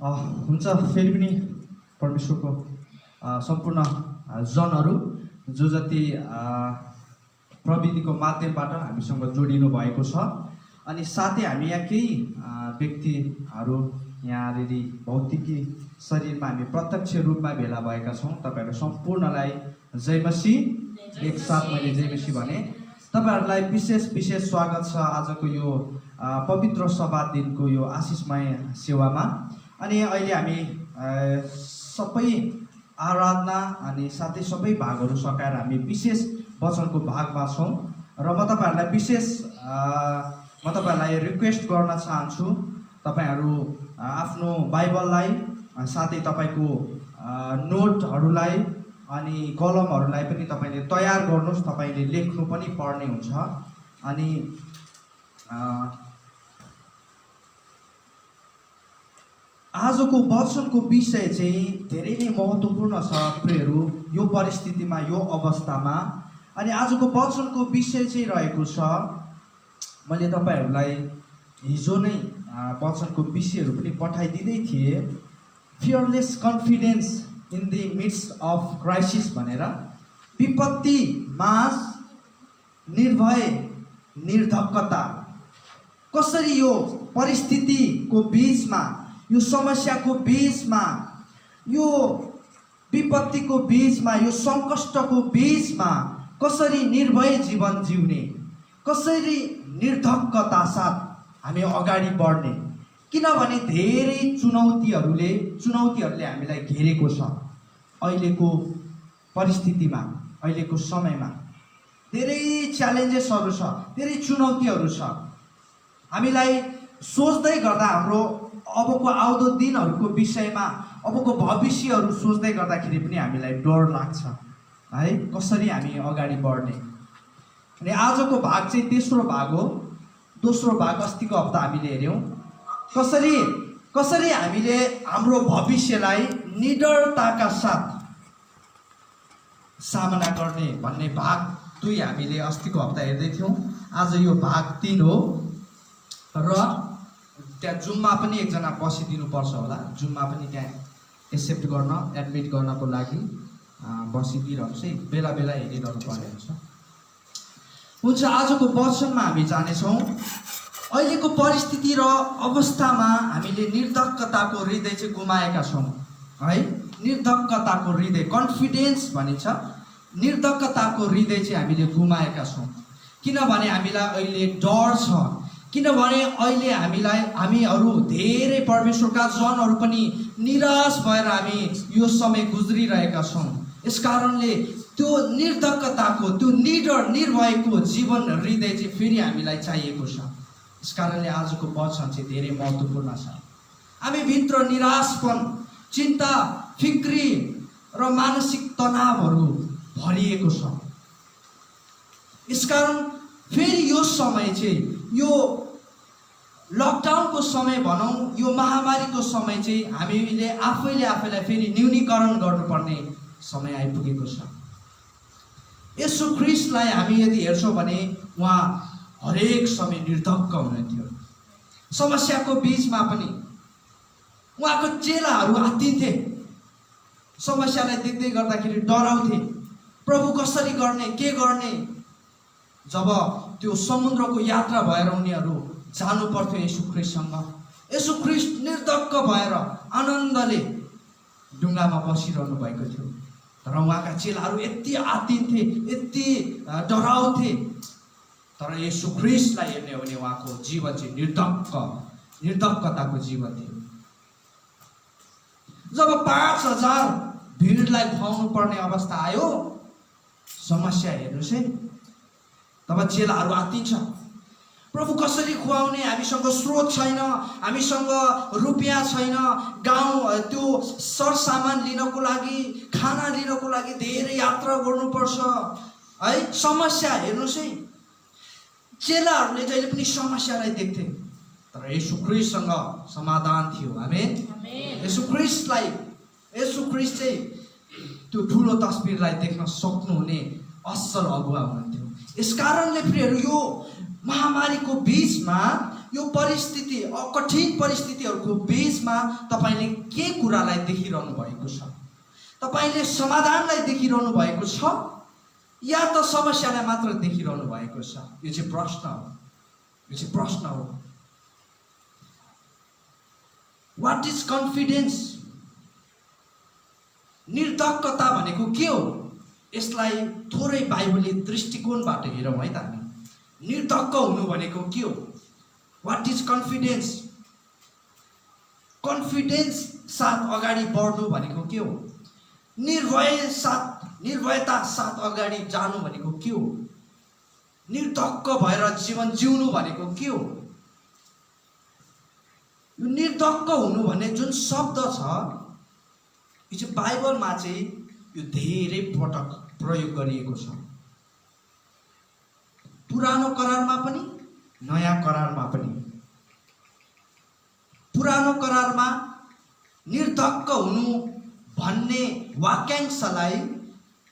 हुन्छ फेरि पनि परमेश्वरको सम्पूर्ण जनहरू जो जति प्रविधिको माध्यमबाट हामीसँग जोडिनु भएको छ अनि साथै हामी यहाँ केही व्यक्तिहरू यहाँनिर भौतिकी शरीरमा हामी प्रत्यक्ष रूपमा भेला भएका छौँ। तपाईँहरू सम्पूर्णलाई जय मसीह। एकसाथ मैले जय मसीह भने तपाईँहरूलाई विशेष स्वागत छ आजको यो पवित्र सभा दिनको यो आशिषमय सेवामा। अनि अहिले हामी सबै आराधना अनि साथै सबै भागहरू सकाएर हामी विशेष वचनको भागमा छौँ र म तपाईँहरूलाई रिक्वेस्ट गर्न चाहन्छु, तपाईँहरू आफ्नो बाइबललाई साथै तपाईँको नोटहरूलाई अनि कलमहरूलाई पनि तपाईँले तयार गर्नुहोस्। तपाईँले लेख्नु पनि पर्ने हुन्छ। अनि आजको वचनको विषय चाहिँ धेरै नै महत्त्वपूर्ण छ प्रियहरू, यो परिस्थितिमा, यो अवस्थामा। अनि आजको वचनको विषय चाहिँ रहेको छ, मैले तपाईँहरूलाई हिजो नै वचनको विषयहरू पनि पठाइदिँदै थिएँ, fearless confidence in the midst of crisis भनेर। विपत्तिमा निर्भय निर्धक्कता, कसरी यो परिस्थितिको बीचमा, यो समस्याको बीचमा, यो विपत्तिको बीचमा, यो सङ्कष्टको बीचमा कसरी निर्भय जीवन जिउने, कसरी निर्धक्कता साथ हामी अगाडि बढ्ने। किनभने धेरै चुनौतीहरूले हामीलाई घेरेको छ। अहिलेको परिस्थितिमा, अहिलेको समयमा धेरै च्यालेन्जेसहरू छ, धेरै चुनौतीहरू छ। हामीलाई सोच्दै गर्दा हाम्रो अबको आउँदो दिनहरूको विषयमा, अबको भविष्यहरू सोच्दै गर्दाखेरि पनि हामीलाई डर लाग्छ है, कसरी हामी अगाडि बढ्ने। अनि आजको भाग चाहिँ तेस्रो भाग हो। दोस्रो भाग अस्तिको हप्ता हामीले हेऱ्यौँ, कसरी हामीले हाम्रो भविष्यलाई निडरताका साथ सामना गर्ने भन्ने भाग 2 हामीले अस्तिको हप्ता हेर्दै थियौँ। आज यो भाग 3 हो र त्यहाँ जुममा पनि एकजना बसिदिनुपर्छ होला। जुममा पनि त्यहाँ एक्सेप्ट गर्न, एडमिट गर्नको लागि बसिदिइरहनुहोस् है, बेला बेला हेरिरहनु पर्ने हुन्छ। आजको वचनमा हामी जानेछौँ, अहिलेको परिस्थिति र अवस्थामा हामीले निर्धक्कताको हृदय चाहिँ गुमाएका छौँ है। निर्धक्कताको हृदय, कन्फिडेन्स भनिन्छ, निर्धक्कताको हृदय चाहिँ हामीले गुमाएका छौँ। किनभने हामीलाई अहिले डर छ, किनभने अहिले हामीहरू धेरै परमेश्वरका जनहरू पनि निराश भएर हामी यो समय गुज्रिरहेका छौँ। यस कारणले त्यो निर्धक्कताको, त्यो निर्भयको जीवन हृदय चाहिँ फेरि हामीलाई चाहिएको छ। यस कारणले आजको वचन चाहिँ धेरै महत्त्वपूर्ण छ। हामी भित्र निराशपन, चिन्ता, फिक्री र मानसिक तनावहरू भरिएको छ। यसकारण फेरि यो समय चाहिँ, यो लकडाउनको समय भनौँ, यो महामारीको समय चाहिँ हामीले आफैलाई फेरि न्यूनीकरण गर्नुपर्ने समय आइपुगेको छ। येशू ख्रीष्टलाई हामी यदि हेर्छौँ भने उहाँ हरेक समय निर्धक्क हुनुहुन्थ्यो। समस्याको बीचमा पनि उहाँको चेलाहरू आत्तिन्थे, समस्यालाई देख्दै गर्दाखेरि डराउँथे, प्रभु कसरी गर्ने, के गर्ने। जब त्यो समुद्रको यात्रा भएर उनीहरू जानु पर्थ्यो येशू ख्रीष्टसँग, येशू ख्रीष्ट निर्धक्क भएर आनन्दले ढुङ्गामा बसिरहनु भएको थियो। तर उहाँका चेलाहरू यति आत्तिन्थे, यति डराउँथे। तर येशू ख्रीष्टलाई हेर्ने हो भने उहाँको जीवन चाहिँ निर्धक्कताको जीवन थियो। जब 5000 भिडलाई खुवाउनु पर्ने अवस्था आयो, समस्या हेर्नुहोस् है, तब चेलाहरू आत्तिन्छ। प्रभु कसरी खुवाउने, हामीसँग स्रोत छैन, हामीसँग रुपियाँ छैन, गाउँ त्यो सरसामान लिनको लागि, खाना लिनको लागि धेरै यात्रा गर्नुपर्छ है। समस्या हेर्नुहोस् है, चेलाहरूले जहिले पनि समस्यालाई देख्थे, तर येशू ख्रीष्टसँग समाधान थियो। आमेन। येशू ख्रीष्ट चाहिँ त्यो ठुलो तस्बिरलाई देख्न सक्नुहुने असल अगुवा हुनुहुन्थ्यो। यस कारणले प्रियहरू, यो महामारीको बीचमा यो परिस्थिति कठिन परिस्थितिहरूको बीचमा तपाईले के कुरालाई देखिरहनु भएको छ? तपाईले समाधानलाई देखिरहनु भएको छ या त समस्यालाई मात्र देखिरहनु भएको छ? यो चाहिँ प्रश्न हो। यो चाहिँ प्रश्न हो। What is confidence? निर्धक्कता भनेको के हो? यसलाई थोरै बाइबली दृष्टिकोणबाट हेरौँ है त हामी। निर्धक्क हुनु भनेको के हो? What is confidence? कन्फिडेन्स साथ अगाडि बढ्नु भनेको के हो? निर्भयता साथ अगाडि जानु भनेको के हो? निर्धक्क भएर जीवन जिउनु भनेको के हो? यो निर्धक्क हुनु भन्ने जुन शब्द छ यो चाहिँ बाइबलमा चाहिँ यो धेरै पटक प्रयोग गरिएको छ। पुरानो करारमा पनि नयाँ करारमा पनि। पुरानो करारमा निर्धक्क हुनु भन्ने वाक्यांशलाई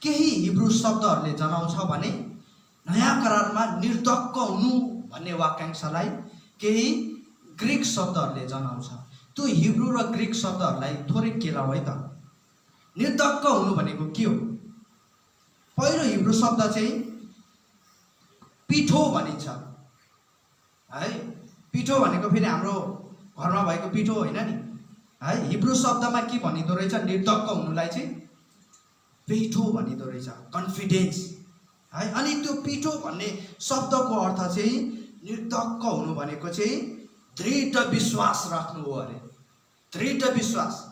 केही हिब्रू शब्दहरूले जनाउँछ भने नयाँ करारमा निर्धक्क हुनु भन्ने वाक्यांशलाई केही ग्रीक शब्दहरूले जनाउँछ। त्यो हिब्रू र ग्रीक शब्दहरूलाई थोरै केलाऊ है त। निर्धक्क हुनु भनेको के हो? पहिलो हिब्रू शब्द चाहिँ पिठो भनिन्छ है। पिठो भनेको फेरि हाम्रो घरमा भएको पिठो होइन नि है। हिब्रू शब्दमा के भनिदो रहेछ? निर्धक्क हुनुलाई चाहिँ पिठो भनिदो रहेछ, कन्फिडेन्स है। अनि त्यो पिठो भन्ने शब्दको अर्थ चाहिँ निर्धक्क हुनु भनेको चाहिँ दृढ विश्वास राख्नु हो अरे। दृढ विश्वास।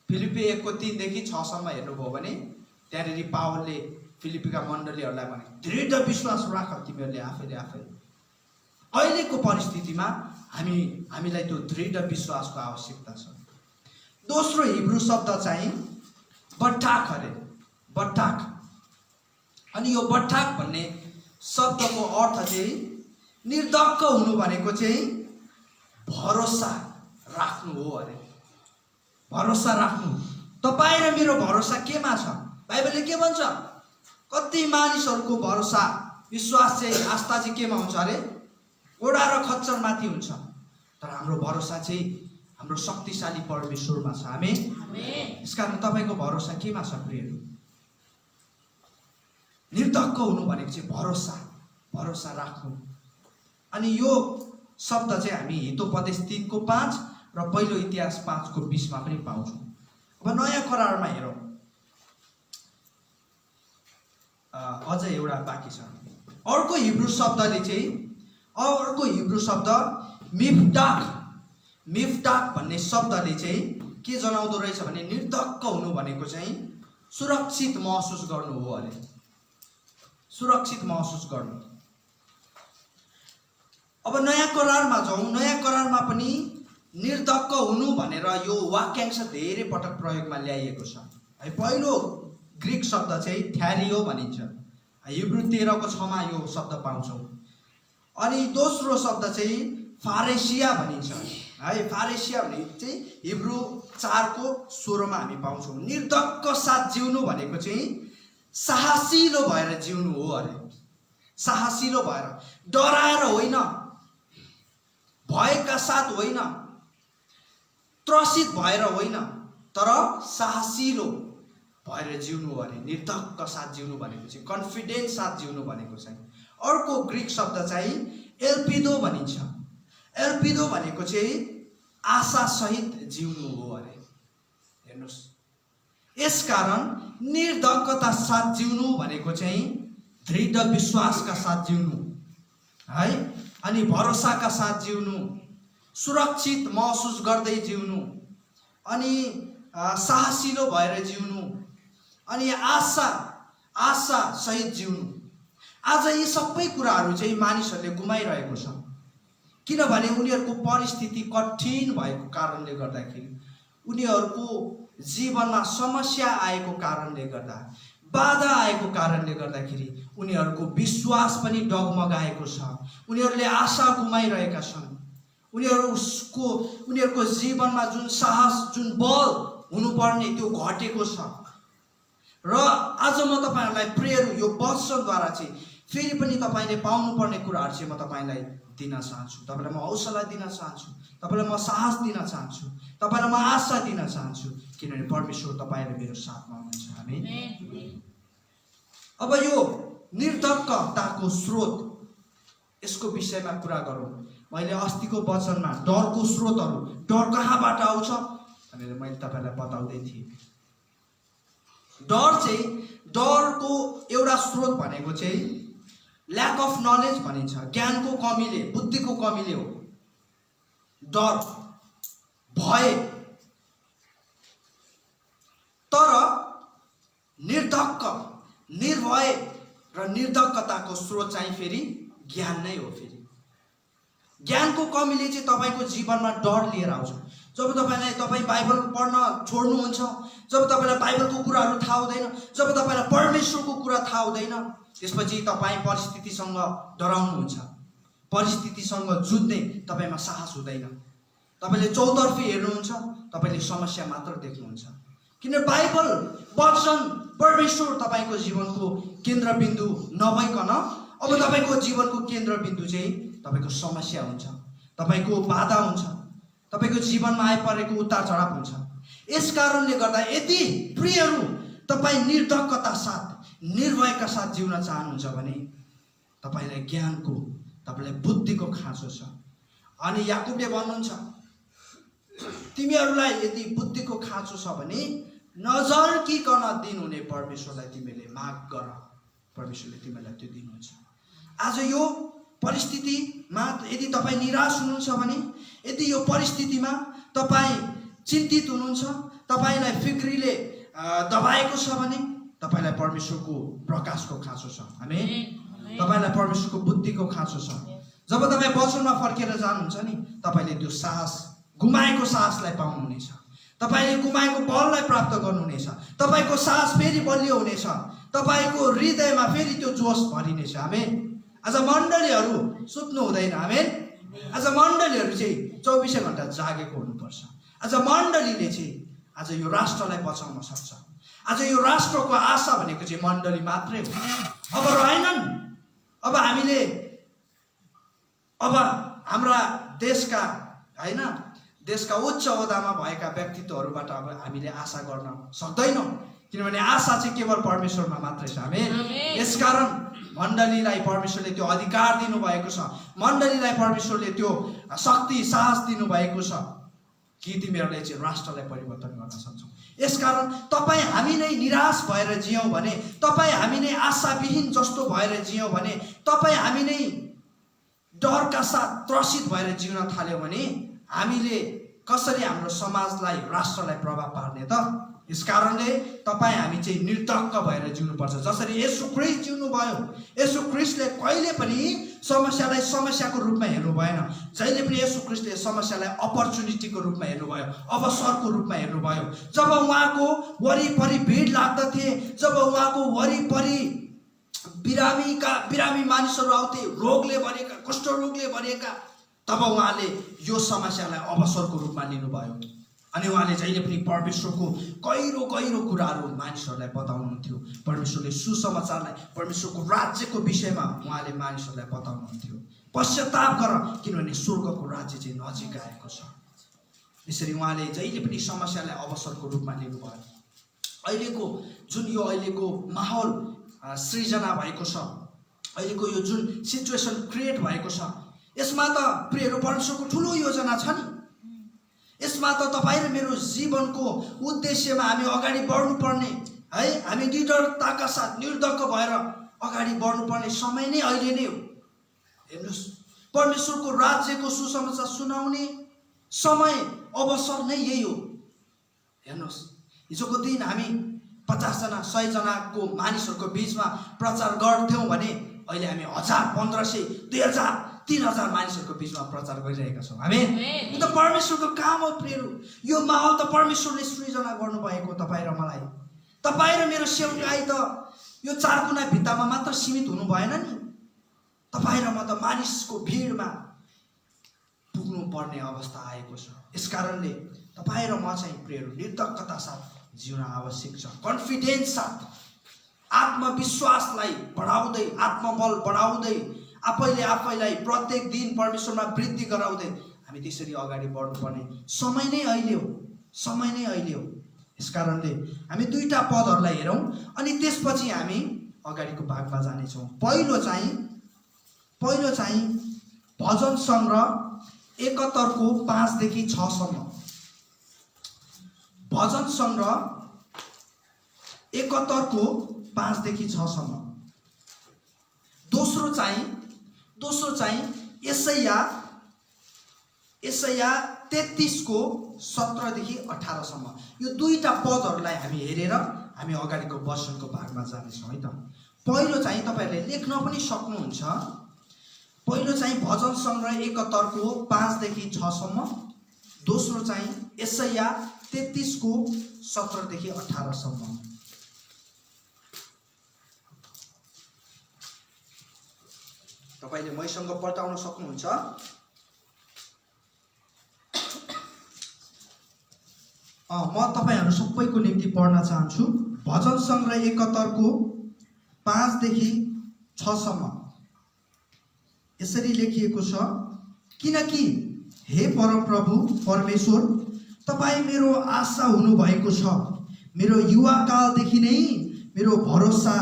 फिलिपी 1:3 देखि 6 सम्म हेर्नुभयो भने त्यहाँनिर पावलले फिलिपीका मण्डलीहरूलाई भने दृढ विश्वास राख तिमीहरूले आफैले आफै। अहिलेको परिस्थितिमा हामीलाई त्यो दृढ विश्वासको आवश्यकता छ। दोस्रो हिब्रू शब्द चाहिँ बट्ठाक अरे। बट्ठाक। अनि यो बट्ठाक भन्ने शब्दको अर्थ चाहिँ निर्धक्क हुनु भनेको चाहिँ भरोसा राख्नु हो अरे। भरोसा राख्नु। तपाईँ र मेरो भरोसा केमा छ? बाइबलले के भन्छ? कति मानिसहरूको भरोसा विश्वास चाहिँ आस्था चाहिँ केमा हुन्छ अरे? ओडा र खच्चरमाथि हुन्छ। तर हाम्रो भरोसा चाहिँ हाम्रो शक्तिशाली परमेश्वरमा छ। आमेन। यसकारण तपाईँको भरोसा केमा छ प्रियहरू? निर्धक्क हुनु भनेको चाहिँ भरोसा, भरोसा राख्नु। अनि यो शब्द चाहिँ हामी हितोपदेश 3:5 र पहिलो इतिहास 5:20 मा पनि पाउँछौँ। अब नयाँ करारमा हेरौँ। अझ एउटा बाँकी छ। अर्को हिब्रू शब्दले चाहिँ अर्को हिब्रू शब्द मिफ्टाक भन्ने शब्दले चाहिँ के जनाउँदो रहेछ भने निर्धक्क हुनु भनेको चाहिँ सुरक्षित महसुस गर्नु हो अरे। सुरक्षित महसुस गर्नु। अब नयाँ करारमा जाउँ। नयाँ करारमा पनि निर्धक्क हुनु भनेर यो वाक्यांश धेरै पटक प्रयोगमा ल्याइएको छ है। पहिलो ग्रीक शब्द चाहिँ थ्यारियो भनिन्छ। हिब्रू 13:6 मा यो शब्द पाउँछौँ। अनि दोस्रो शब्द चाहिँ फारेसिया भनिन्छ है। फारेसिया भने चाहिँ हिब्रू 4:16 मा हामी पाउँछौँ। निर्धक्क साथ जिउनु भनेको चाहिँ साहसिलो भएर जिउनु हो अरे। साहसिलो भएर, डराएर होइन, भयका साथ होइन, त्रसित भएर होइन, तर साहसिलो भएर जिउनु हो अरे। निर्धक्क साथ जिउनु भनेको चाहिँ कन्फिडेन्स साथ जिउनु भनेको चाहिँ। अर्को ग्रीक शब्द चाहिँ एल्पिदो भनिन्छ। एल्पिदो भनेको चाहिँ आशा सहित जिउनु हो अरे। हेर्नुहोस्, यसकारण निर्धक्कता साथ जिउनु भनेको चाहिँ दृढ विश्वासका साथ जिउनु है। अनि भरोसाका साथ जिउनु, सुरक्षित महसुस गर्दै जिउनु, अनि साहसिलो भएर जिउनु, अनि आशा सहित जिउनु। आज यी सबै कुराहरू चाहिँ मानिसहरूले गुमाइरहेको छ। किनभने उनीहरूको परिस्थिति कठिन भएको कारणले गर्दाखेरि, उनीहरूको जीवनमा समस्या आएको कारणले गर्दा, बाधा आएको कारणले गर्दाखेरि उनीहरूको विश्वास पनि डगमगाएको छ। उनीहरूले आशा गुमाइरहेका छन्। उनीहरूको जीवनमा जुन साहस, जुन बल हुनुपर्ने त्यो घटेको छ। र आज म तपाईहरुलाई प्रेयर यो वचनद्वारा चाहिँ फेरि पनि तपाईले पाउनुपर्ने कुराहरू चाहिँ म तपाईलाई दिन चाहन्छु। तपाईलाई म हौसला दिन चाहन्छु, तपाईलाई म साहस दिन चाहन्छु, तपाईलाई म आशा दिन चाहन्छु, किनभने परमेश्वर तपाईँ र मेरो साथमा हुनुहुन्छ। आमेन। अब यो निर्धक्कताको स्रोत, यसको विषयमा कुरा गरौँ। मैले अस्तिको वचनमा डरको स्रोतहरू, डर कहाँबाट आउँछ भनेर मैले तपाईलाई बताउँदै थिएँ। डरको एउटा स्रोत भनेको चाहिँ ल्याक अफ नलेज भनिन्छ, ज्ञानको कमीले, बुद्धिको कमीले हो। डर, भय। तर निर्धक्क, निर्भय र निर्धक्कताको स्रोत चाहिँ फेरि ज्ञान नै हो। फेरि ज्ञानको कमीले चाहिँ तपाईको जीवनमा डर लिएर आउँछ। जब तपाईँ बाइबल पढ्न छोड्नुहुन्छ, जब तपाईलाई बाइबलको कुराहरू थाहा हुँदैन, जब तपाईलाई परमेश्वरको कुरा थाहा हुँदैन, त्यसपछि तपाईँ परिस्थितिसँग डराउनुहुन्छ, परिस्थितिसँग जुझ्ने तपाईमा साहस हुँदैन। तपाईले चौतर्फी हेर्नुहुन्छ, तपाईले समस्या मात्र देख्नुहुन्छ। किन बाइबल वचन परमेश्वर तपाईको जीवनको केन्द्रबिन्दु नभइकन अब तपाईको जीवनको केन्द्रबिन्दु चाहिँ तपाईको समस्या हुन्छ, तपाईको बाधा हुन्छ, तपाईको जीवनमा आइपरेको उतार चढाव हुन्छ। यस कारणले गर्दा यदि प्रियहरू तपाईँ निर्धक्कता साथ, निर्भयका साथ जिउन चाहनुहुन्छ भने तपाईलाई ज्ञानको, तपाईलाई बुद्धिको खाँचो छ। अनि याकुबले भन्नुहुन्छ, तिमीहरूलाई यदि बुद्धिको खाँचो छ भने नझर्किकन दिनुहुने परमेश्वरलाई तिमीले माग गर, परमेश्वरले तिमीलाई त्यो दिनुहुन्छ। आज यो परिस्थितिमा यदि तपाईँ निराश हुनुहुन्छ भने, यदि यो परिस्थितिमा तपाईँ चिन्तित हुनुहुन्छ, तपाईलाई फिक्रीले दबाएको छ भने तपाईलाई परमेश्वरको प्रकाशको खाँचो छ। आमेन। तपाईलाई परमेश्वरको बुद्धिको खाँचो छ। जब तपाईँ वचनमा फर्केर जानुहुन्छ नि, तपाईले त्यो साहस, गुमाएको साहसलाई पाउनुहुनेछ। तपाईले गुमाएको बललाई प्राप्त गर्नुहुनेछ। तपाईको साहस फेरि बलियो हुनेछ। तपाईको हृदयमा फेरि त्यो जोस भरिनेछ। आमेन। आज मण्डलीहरू सुत्नु हुँदैन। आमेन। आज मण्डलीहरू चाहिँ 24 घण्टा जागेको हुनुपर्छ। आज मण्डलीले चाहिँ आज यो राष्ट्रलाई बचाउन सक्छ। आज यो राष्ट्रको आशा भनेको चाहिँ मण्डली मात्रै हो। अब रहेनन्। अब हामीले, अब हाम्रा देशका, हैन, देशका उच्च ओहदामा भएका व्यक्तित्वहरूबाट अब हामीले आशा गर्न सक्दैनौँ, किनभने आशा चाहिँ केवल परमेश्वरमा मात्रै छ। आमेन। यसकारण मण्डलीलाई परमेश्वरले त्यो अधिकार दिनुभएको छ, मण्डलीलाई परमेश्वरले त्यो शक्ति, साहस दिनुभएको छ कि तिमीहरूले चाहिँ राष्ट्रलाई परिवर्तन गर्न सक्छौ। यसकारण तपाईँ हामी नै निराश भएर जियौँ भने, तपाईँ हामी नै आशाविहीन जस्तो भएर जियौँ भने, तपाईँ हामी नै डरका साथ त्रसित भएर जिउन थाल्यौँ भने हामीले कसरी हाम्रो समाजलाई, राष्ट्रलाई प्रभाव पार्ने त? यस कारणले तपाईँ हामी चाहिँ निर्धक्क भएर जिउनुपर्छ। जसरी येशू ख्रीष्ट जिउनु भयो, येशू ख्रीष्टले कहिले पनि समस्यालाई समस्याको रूपमा हेर्नु भएन। जहिले पनि येशू ख्रीष्टले समस्यालाई अपर्च्युनिटीको रूपमा हेर्नुभयो, अवसरको रूपमा हेर्नुभयो। जब उहाँको वरिपरि भिड लाग्दथे, जब उहाँको वरिपरि बिरामी मानिसहरू आउँथे, रोगले भरिएका, कुष्ठरोगले भरिएका, तब उहाँले यो समस्यालाई अवसरको रूपमा लिनुभयो। अनि उहाँले जहिले पनि परमेश्वरको गहिरो गहिरो कुराहरू मानिसहरूलाई बताउनुहुन्थ्यो। परमेश्वरले सुसमाचारलाई, परमेश्वरको राज्यको विषयमा उहाँले मानिसहरूलाई बताउनुहुन्थ्यो। पश्चाताप गर, किनभने स्वर्गको राज्य चाहिँ नजिक आएको छ। यसरी उहाँले जहिले पनि समस्यालाई अवसरको रूपमा लिनुभयो। अहिलेको जुन यो अहिलेको माहौल सृजना भएको छ, अहिलेको यो जुन सिचुएसन क्रिएट भएको छ, यसमा त प्रियहरू परमेश्वरको ठुलो योजना छ नि। यसमा त तपाईँ र मेरो जीवनको उद्देश्यमा हामी अगाडि बढ्नुपर्ने है, हामी निडरताका साथ निर्धक्क भएर अगाडि बढ्नुपर्ने समय नै अहिले नै हो। हेर्नुहोस्, परमेश्वरको राज्यको सुसमाचार सुनाउने समय, अवसर नै यही हो। हेर्नुहोस्, हिजोको दिन हामी 50 जना 100 जनाको मानिसहरूको बिचमा प्रचार गर्थ्यौँ भने अहिले हामी 1000, 1500, 2000, 3000 मानिसहरूको बिचमा प्रचार गरिरहेका छौँ। आमेन। यो त परमेश्वरको काम हो प्रियहरू। यो माहौल त परमेश्वरले सृजना गर्नुभएको तपाईँ र मलाई। तपाईँ र मेरो सेवकाई त यो 4 कुना भित्तामा मात्र सीमित हुनु भएन नि। तपाईँ र म त मानिसको भिडमा पुग्नु पर्ने अवस्था आएको छ। यसकारणले तपाईँ र म चाहिँ प्रियहरू निर्धक्कता साथ जिउन आवश्यक छ, कन्फिडेन्स साथ। आत्मविश्वासलाई बढाउँदै, आत्मबल बढाउँदै, आफैलाई प्रत्येक दिन परमेश्वरमा वृद्धि गराउँदै हामी त्यसरी अगाडि बढ्नुपर्ने समय नै अहिले हो, समय नै अहिले हो। यसकारणले हामी दुईटा पदहरूलाई हेरौँ अनि त्यसपछि हामी अगाडिको भागमा जानेछौँ। पहिलो चाहिँ भजन सङ्ग्रह 71को 5 देखि 6 सम्म। भजन सङ्ग्रह 71को 5 देखि 6 सम्म। दोस्रो चाहिँ यसैया 33 को 17 देखि 18 सम्म। यो दुईटा पदहरूलाई हामी हेरेर हामी अगाडिको वचनको भागमा जानेछौँ है त। पहिलो चाहिँ तपाईहरुले लेख्न पनि सक्नुहुन्छ। पहिलो चाहिँ भजन सङ्ग्रह 71 को 5 देखि 6 सम्म। दोस्रो चाहिँ यसैया 33 को 17 देखि 18 सम्म। तपाईले मैसँग पल्टाउन सक्नुहुन्छ। म तपाईहरु सबैको निम्ति पढ्न चाहन्छु। भजन सङ्ग्रह 71 को 5 देखि 6 सम्म यसरी लेखिएको छ, किनकि हे परमप्रभु परमेश्वर, तपाईँ मेरो आशा हुनुभएको छ। मेरो युवाकालदेखि नै मेरो भरोसा,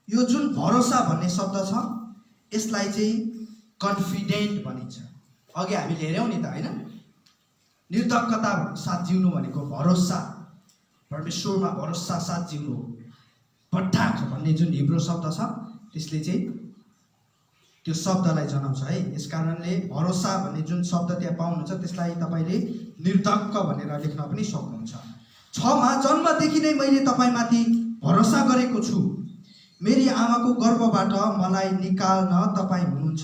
यो जुन भरोसा भन्ने शब्द छ यसलाई चाहिँ कन्फिडेन्ट भनिन्छ। अघि हामीले हेर्यौँ नि त हैन, निर्धक्कता साथ जिउनु भनेको भरोसा, परमेश्वरमा भरोसा साथ जिउनु हो। पट्टाक भन्ने जुन हिब्रू शब्द छ त्यसले चाहिँ त्यो शब्दलाई जनाउँछ है। यसकारणले भरोसा भन्ने जुन शब्द त्यहाँ पाउनुहुन्छ त्यसलाई तपाईले निर्धक्क भनेर लेख्न पनि सक्नुहुन्छ। 6 मा जन्मदेखि नै मैले तपाईमाथि भरोसा गरेको छु। मेरी आमाको गर्भबाट मलाई निकाल्ने तपाईँ हुनुहुन्छ।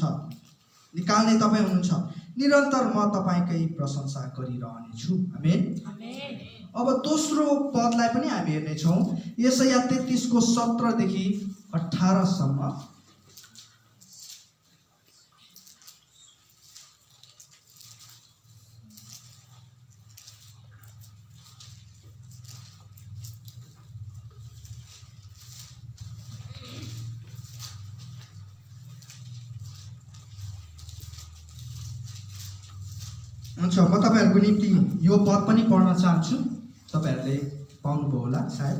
निरन्तर म तपाईकै प्रशंसा गरिरहनेछु। आमेन। अब दोस्रो पदलाई पनि हामी हेर्नेछौँ। यसैया 33 को 17 देखि 18 सम्म। हुन्छ, म तपाईहरुको निम्ति यो पद पनि पढ्न चाहन्छु। तपाईहरुले पाउनुभयो होला सायद।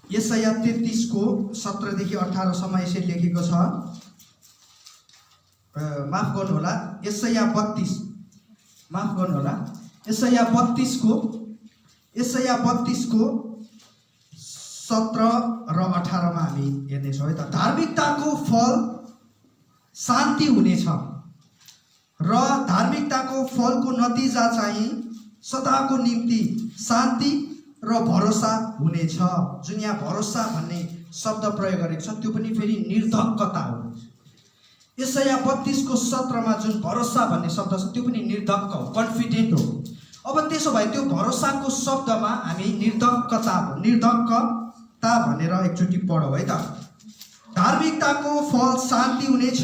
यसैया 33 को 17 देखि 18 सम्म यसरी लेखेको छ। माफ गर्नुहोला, यसैया 32 को 17 र 18 मा हामी हेर्नेछौँ है त। धार्मिकताको फल शान्ति हुनेछ र धार्मिकताको फलको नतिजा चाहिँ सदाको निम्ति शान्ति र भरोसा हुनेछ। जुन यहाँ भरोसा भन्ने शब्द प्रयोग गरेको छ त्यो पनि फेरि निर्धक्कता हो। यसैया 32 को 17 मा जुन भरोसा भन्ने शब्द छ त्यो पनि निर्धक्क हो, कन्फिडेन्ट हो। अब त्यसो भए त्यो भरोसाको शब्दमा हामी निर्धक्कता भनेर एकचोटि पढौँ है त। धार्मिकताको फल शान्ति हुनेछ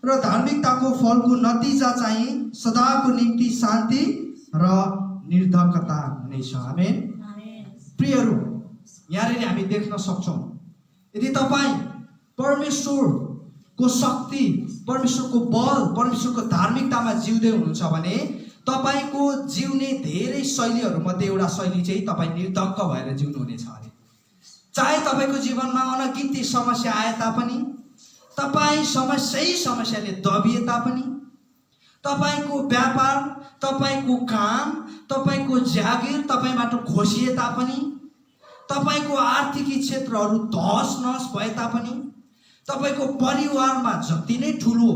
र धार्मिकताको फलको नतिजा चाहिँ सदाको निम्ति शान्ति र निर्धक्कता हुनेछ। आमेन। प्रियहरू, यहाँनिर हामी देख्न सक्छौँ, यदि तपाईँ परमेश्वरको शक्ति, परमेश्वरको बल, परमेश्वरको धार्मिकतामा जिउँदै हुनुहुन्छ भने तपाईको जिउने धेरै शैलीहरूमध्ये एउटा शैली चाहिँ तपाईँ निर्धक्क भएर जिउनुहुनेछ अरे। चाहे तपाईको जीवनमा अनगिन्ती समस्या आए तापनि, तपाईँ समस्याले दबिए तापनि, तपाईको व्यापार, तपाईको काम, तपाईको जागिर तपाईबाट खोसिए तापनि, तपाईको आर्थिक क्षेत्रहरू तहस नहस भए तापनि, तपाईको परिवारमा जति नै ठुलो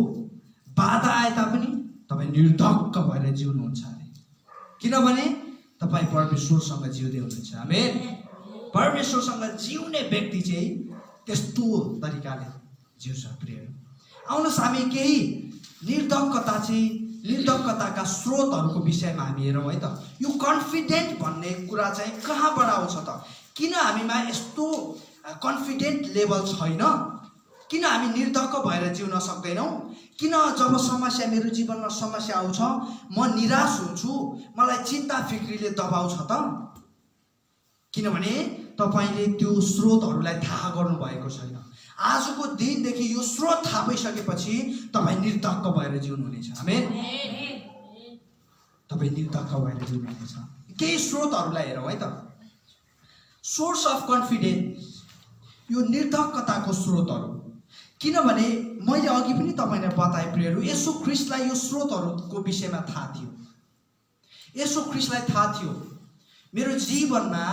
बाधा आए तापनि तपाईँ निर्धक्क भएर जिउनुहुन्छ अरे। किनभने तपाईँ परमेश्वरसँग जिउँदै हुनुहुन्छ। आमेन। परमेश्वरसँग जिउने व्यक्ति चाहिँ त्यस्तो तरिकाले जिउँछ। प्रिय, आउनुहोस् हामी केही निर्धक्कताका स्रोतहरूको विषयमा हामी हेरौँ है त। यो कन्फिडेन्ट भन्ने कुरा चाहिँ कहाँबाट आउँछ त? किन हामीमा यस्तो कन्फिडेन्ट लेभल छैन? किन हामी निर्धक्क भएर जिउन सक्दैनौँ? किन जब मेरो जीवनमा समस्या आउँछ म निराश हुन्छु, मलाई चिन्ता फिक्रीले दबाउँछ त? किनभने तपाईँले त्यो स्रोतहरूलाई थाहा गर्नुभएको छैन। आजको दिनदेखि यो स्रोत थाहा भइसकेपछि तपाईँ निर्धक्क भएर जिउनुहुनेछ। आमेन। तपाईँ निर्धक्क भएर जिउनुहुनेछ। केही स्रोतहरूलाई हेरौँ है त। सोर्स अफ कन्फिडेन्स, यो निर्धक्कताको स्रोतहरू। किनभने मैले अघि पनि तपाईँलाई बताएँ प्रियहरू, येशू ख्रीष्टलाई यो स्रोतहरूको विषयमा थाहा थियो। येशू ख्रीष्टलाई थाहा थियो मेरो जीवनमा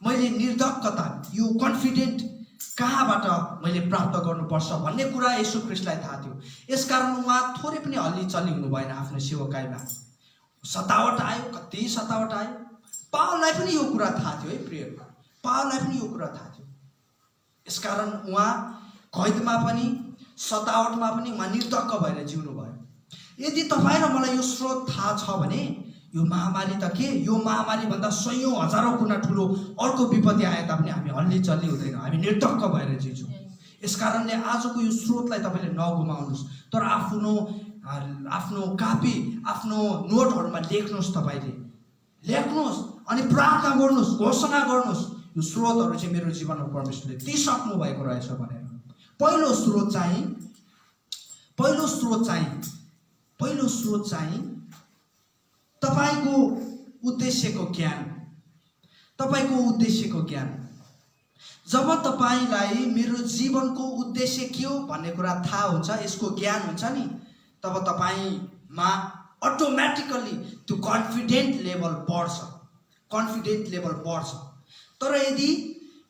मैले निर्धक्कता, यो कन्फिडेन्ट कहाँबाट मैले प्राप्त गर्नुपर्छ भन्ने कुरा येशू ख्रीष्टलाई थाहा थियो। यसकारण उहाँ थोरै पनि हल्लीचल्ली हुनु भएन आफ्नो सेवकाईमा। सतावट आयो, कति सतावट आयो। पावललाई पनि यो कुरा थाहा थियो है प्रियहरू, पावललाई पनि यो कुरा थाहा थियो। यसकारण उहाँ कैदमा पनि सतावटमा पनि उहाँ निर्धक्क भएर जिउनु भयो। यदि तपाईँ र मलाई यो स्रोत थाहा छ भने यो महामारी त के, यो महामारीभन्दा सयौँ हजारौँ गुणा ठुलो अर्को विपत्ति आए तापनि हामी हल्ली चल्ली हुँदैनौँ, हामी निर्धक्क भएर जिउँछौँ। यसकारणले आजको यो स्रोतलाई तपाईँले नगुमाउनुहोस्, तर आफ्नो कापी, आफ्नो नोटहरूमा लेख्नुहोस्। तपाईँले लेख्नुहोस् अनि प्रार्थना गर्नुहोस्, घोषणा गर्नुहोस्, यो स्रोतहरू चाहिँ मेरो जीवनमा परमेश्वरले दिइसक्नु भएको रहेछ भनेर। पहिलो स्रोत चाहिँ तपाईँको उद्देश्यको ज्ञान। तपाईँको उद्देश्यको ज्ञान। जब तपाईँलाई मेरो जीवनको उद्देश्य के हो भन्ने कुरा थाहा हुन्छ, यसको ज्ञान हुन्छ नि, तब तपाईँमा अटोमेटिकली त्यो कन्फिडेन्ट लेभल बढ्छ। तर यदि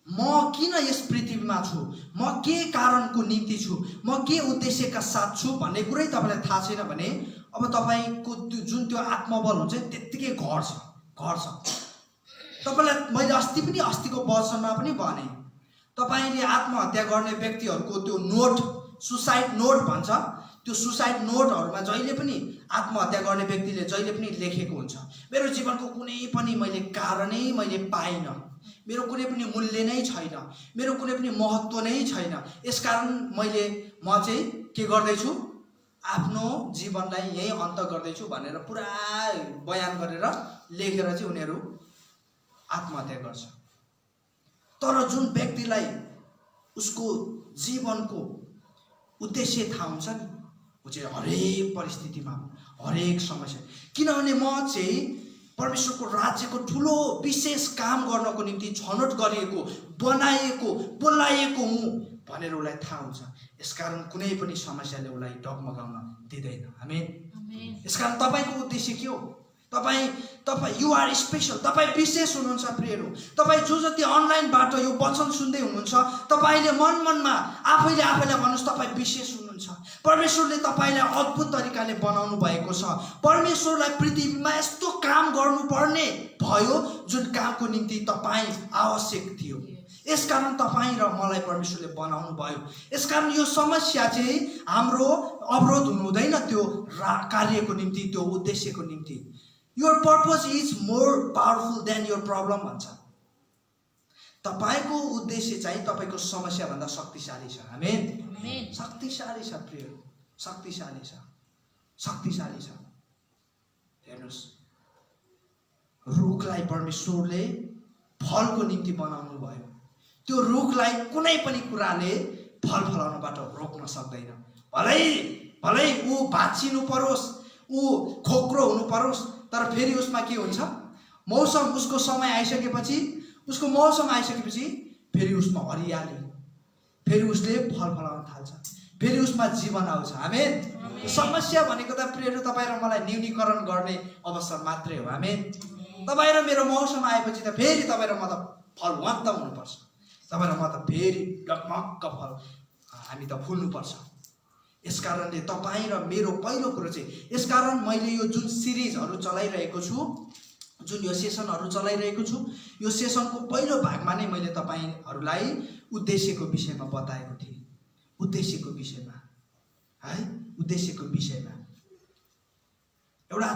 म किन यस पृथ्वीमा छु, म के कारणको निम्ति छु, म के उद्देश्यका साथ छु भन्ने कुरै तपाईँलाई थाहा छैन भने अब तपाईँको जुन त्यो आत्मबल हुन्छ त्यत्तिकै घट्छ। तपाईँलाई मैले अस्तिको वर्षमा पनि भने, तपाईँले आत्महत्या गर्ने व्यक्तिहरूको त्यो नोट, सुसाइड नोट भन्छ, त्यो सुसाइड नोटहरूमा जहिले पनि आत्महत्या गर्ने व्यक्तिले जहिले पनि लेखेको हुन्छ, मेरो जीवनको कुनै पनि मैले कारणै मैले पाइनँ, मेरो कुनै पनि मूल्य नै छैन, मेरो कुनै पनि महत्त्व नै छैन, यसकारण म चाहिँ के गर्दैछु, आफ्नो जीवनलाई यही अन्त गर्दैछु भनेर पुरा बयान गरेर लेखेर चाहिँ उनीहरू आत्महत्या गर्छ। तर जुन व्यक्तिलाई उसको जीवनको उद्देश्य थाहा हुन्छ नि, ऊ चाहिँ हरेक परिस्थितिमा, हरेक समस्या, किनभने म चाहिँ परमेश्वरको राज्यको ठुलो विशेष काम गर्नको निम्ति छनौट गरिएको, बनाइएको, बोलाइएको हुँ भनेर उसलाई थाहा हुन्छ। यसकारण कुनै पनि समस्याले उसलाई डगमगाउन दिँदैन। आमेन। यसकारण तपाईँको उद्देश्य के हो? तपाईँ यु आर स्पेसल, तपाईँ विशेष हुनुहुन्छ प्रियहरू। तपाईँ जो जति अनलाइनबाट यो वचन सुन्दै हुनुहुन्छ, तपाईँले मनमा आफैले आफैलाई भन्नुहोस्, तपाईँ विशेष हुनुहुन्छ। परमेश्वरले तपाईँलाई अद्भुत तरिकाले बनाउनु भएको छ। परमेश्वरलाई पृथ्वीमा यस्तो काम गर्नुपर्ने भयो जुन कामको निम्ति तपाईँ आवश्यक थियो। यसकारण तपाईँ र मलाई परमेश्वरले बनाउनु भयो। यसकारण यो समस्या चाहिँ हाम्रो अवरोध हुनु हुँदैन त्यो कार्यको निम्ति, त्यो उद्देश्यको निम्ति। Your purpose is more powerful than your problem भन्छ। तपाईँको उद्देश्य चाहिँ तपाईँको समस्याभन्दा शक्तिशाली छ। आमेन। शक्तिशाली छ प्रिय, शक्तिशाली छ। हेर्नुहोस्, रुखलाई परमेश्वरले फलको निम्ति बनाउनु भयो। त्यो रुखलाई कुनै पनि कुराले फल फलाउनबाट रोक्न सक्दैन। भलै ऊ भाँचिनु परोस्, ऊ खोक्रो हुनु परोस्, तर फेरि उसमा के हुन्छ, उसको समय आइसकेपछि, फेरि उसमा हरियाली, फेरि उसले फल फलाउन थाल्छ, फेरि उसमा जीवन आउँछ। आमेन। समस्या भनेको त प्रियहरू तपाईँ र मलाई न्यूनीकरण गर्ने अवसर मात्रै हो। आमेन। तपाईँ र मेरो मौसम आएपछि त फेरि तपाईँ र म त फलवन्त हुनुपर्छ। तपाईँ र म त फेरि डगमग्ग फल हामी त फुल्नुपर्छ। यसकारणले तपाईँ र मेरो पहिलो कुरो चाहिँ, यसकारण मैले यो जुन सिरिजहरू चलाइरहेको छु, जुन यो सेसनहरू चलाइरहेको छु, यो सेसनको पहिलो भागमा नै मैले तपाईँहरूलाई उद्देश्यको विषयमा बताएको थिएँ। उद्देश्यको विषयमा एउटा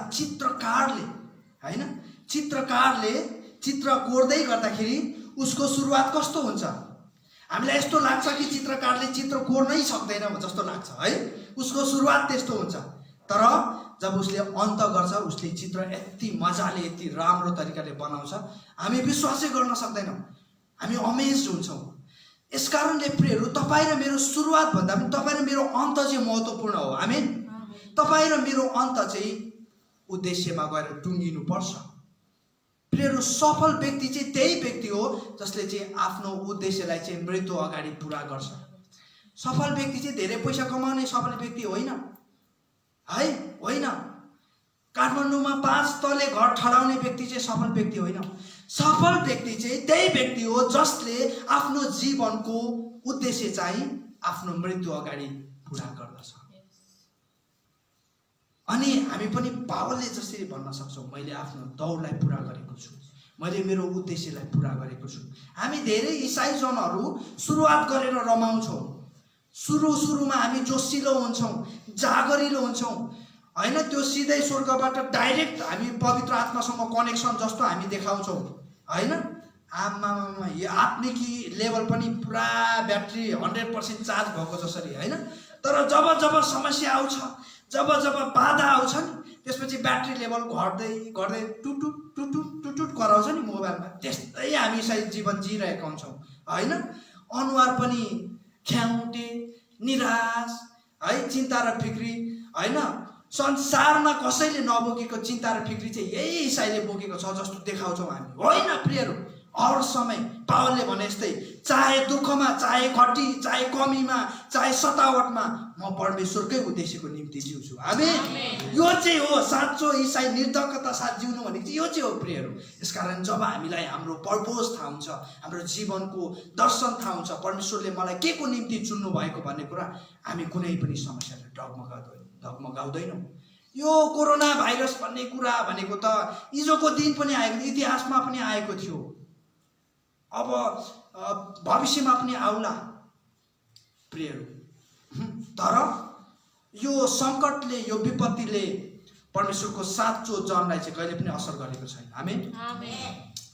चित्रकारले चित्र कोर्दै गर्दाखेरि उसको सुरुवात कस्तो हुन्छ? हामीलाई यस्तो लाग्छ कि चित्रकारले चित्र कोर्नै सक्दैन जस्तो लाग्छ है। उसको सुरुवात त्यस्तो हुन्छ, तर जब उसले अन्त गर्छ, उसले चित्र यति मजाले, यति राम्रो तरिकाले बनाउँछ, हामी विश्वासै गर्न सक्दैनौँ। हामी अमेज हुन्छौँ। यसकारणले प्रियहरू, तपाईँ र मेरो सुरुवात भन्दा पनि तपाईँ र मेरो अन्त चाहिँ महत्त्वपूर्ण हो। आमेन। तपाईँ र मेरो अन्त चाहिँ उद्देश्यमा गएर टुङ्गिनुपर्छ। प्रियहरू, सफल व्यक्ति चाहिँ त्यही व्यक्ति हो जसले चाहिँ आफ्नो उद्देश्यलाई चाहिँ मृत्यु अगाडि पुरा गर्छ। सफल व्यक्ति चाहिँ धेरै पैसा कमाउने सफल व्यक्ति होइन है, होइन। काठमाडौँमा 5 तले घर ठडाउने व्यक्ति चाहिँ सफल व्यक्ति होइन। सफल व्यक्ति चाहिँ त्यही व्यक्ति हो जसले आफ्नो जीवनको उद्देश्य चाहिँ आफ्नो मृत्यु अगाडि पुरा गर्दछ। अनि हामी पनि पावलले जसरी भन्न सक्छौँ, मैले आफ्नो दौडलाई पुरा गरेको छु, मैले मेरो उद्देश्यलाई पुरा गरेको छु। हामी धेरै इसाई जनहरू सुरुवात गरेर रमाउँछौँ, सुरुमा हामी जोसिलो हुन्छौँ, जागरिलो हुन्छौँ होइन। त्यो सिधै स्वर्गबाट डाइरेक्ट हामी पवित्र आत्मासँग कनेक्सन जस्तो हामी देखाउँछौँ होइन। आमामा यो आत्मिकी लेभल पनि पुरा ब्याट्री 100% चार्ज भएको जसरी होइन। तर जब समस्या आउँछ, जब बाधा आउँछ नि, त्यसपछि ब्याट्री लेभल घट्दै घट्दै टुटुट कराउँछ नि मोबाइलमा। त्यस्तै हामी सायद जीवन जिइरहेका हुन्छौँ होइन। अनुहार पनि ख्याउटे, निराश है, चिन्ता र फिक्री होइन। संसारमा कसैले नबोकेको चिन्ता र फिक्री चाहिँ यही इसाईले बोकेको छ जस्तो देखाउँछौँ हामी होइन प्रियहरू। हर समय पावलले भने जस्तै, चाहे दुःखमा, चाहे घटी, चाहे कमीमा, चाहे सतावटमा, म परमेश्वरकै उद्देश्यको निम्ति जिउँछु। आमेन। यो चाहिँ हो साँचो इसाई निर्धक्कता साथ जिउनु भनेको चाहिँ यो चाहिँ हो प्रियहरू। यसकारण जब हामीलाई हाम्रो पर्पोज थाहा हुन्छ, हाम्रो जीवनको दर्शन थाहा हुन्छ, परमेश्वरले मलाई के को निम्ति चुन्नु भएको भन्ने कुरा, हामी कुनै पनि समस्याले डगमगाउँदैनौँ। यो कोरोना भाइरस भन्ने कुरा भनेको त हिजोको दिन पनि आएको, इतिहासमा पनि आएको थियो, अब भविष्यमा पनि आउला प्रियहरू। तर यो सङ्कटले, यो विपत्तिले परमेश्वरको साँचो जनलाई चाहिँ कहिले पनि असर गरेको छैन। आमेन।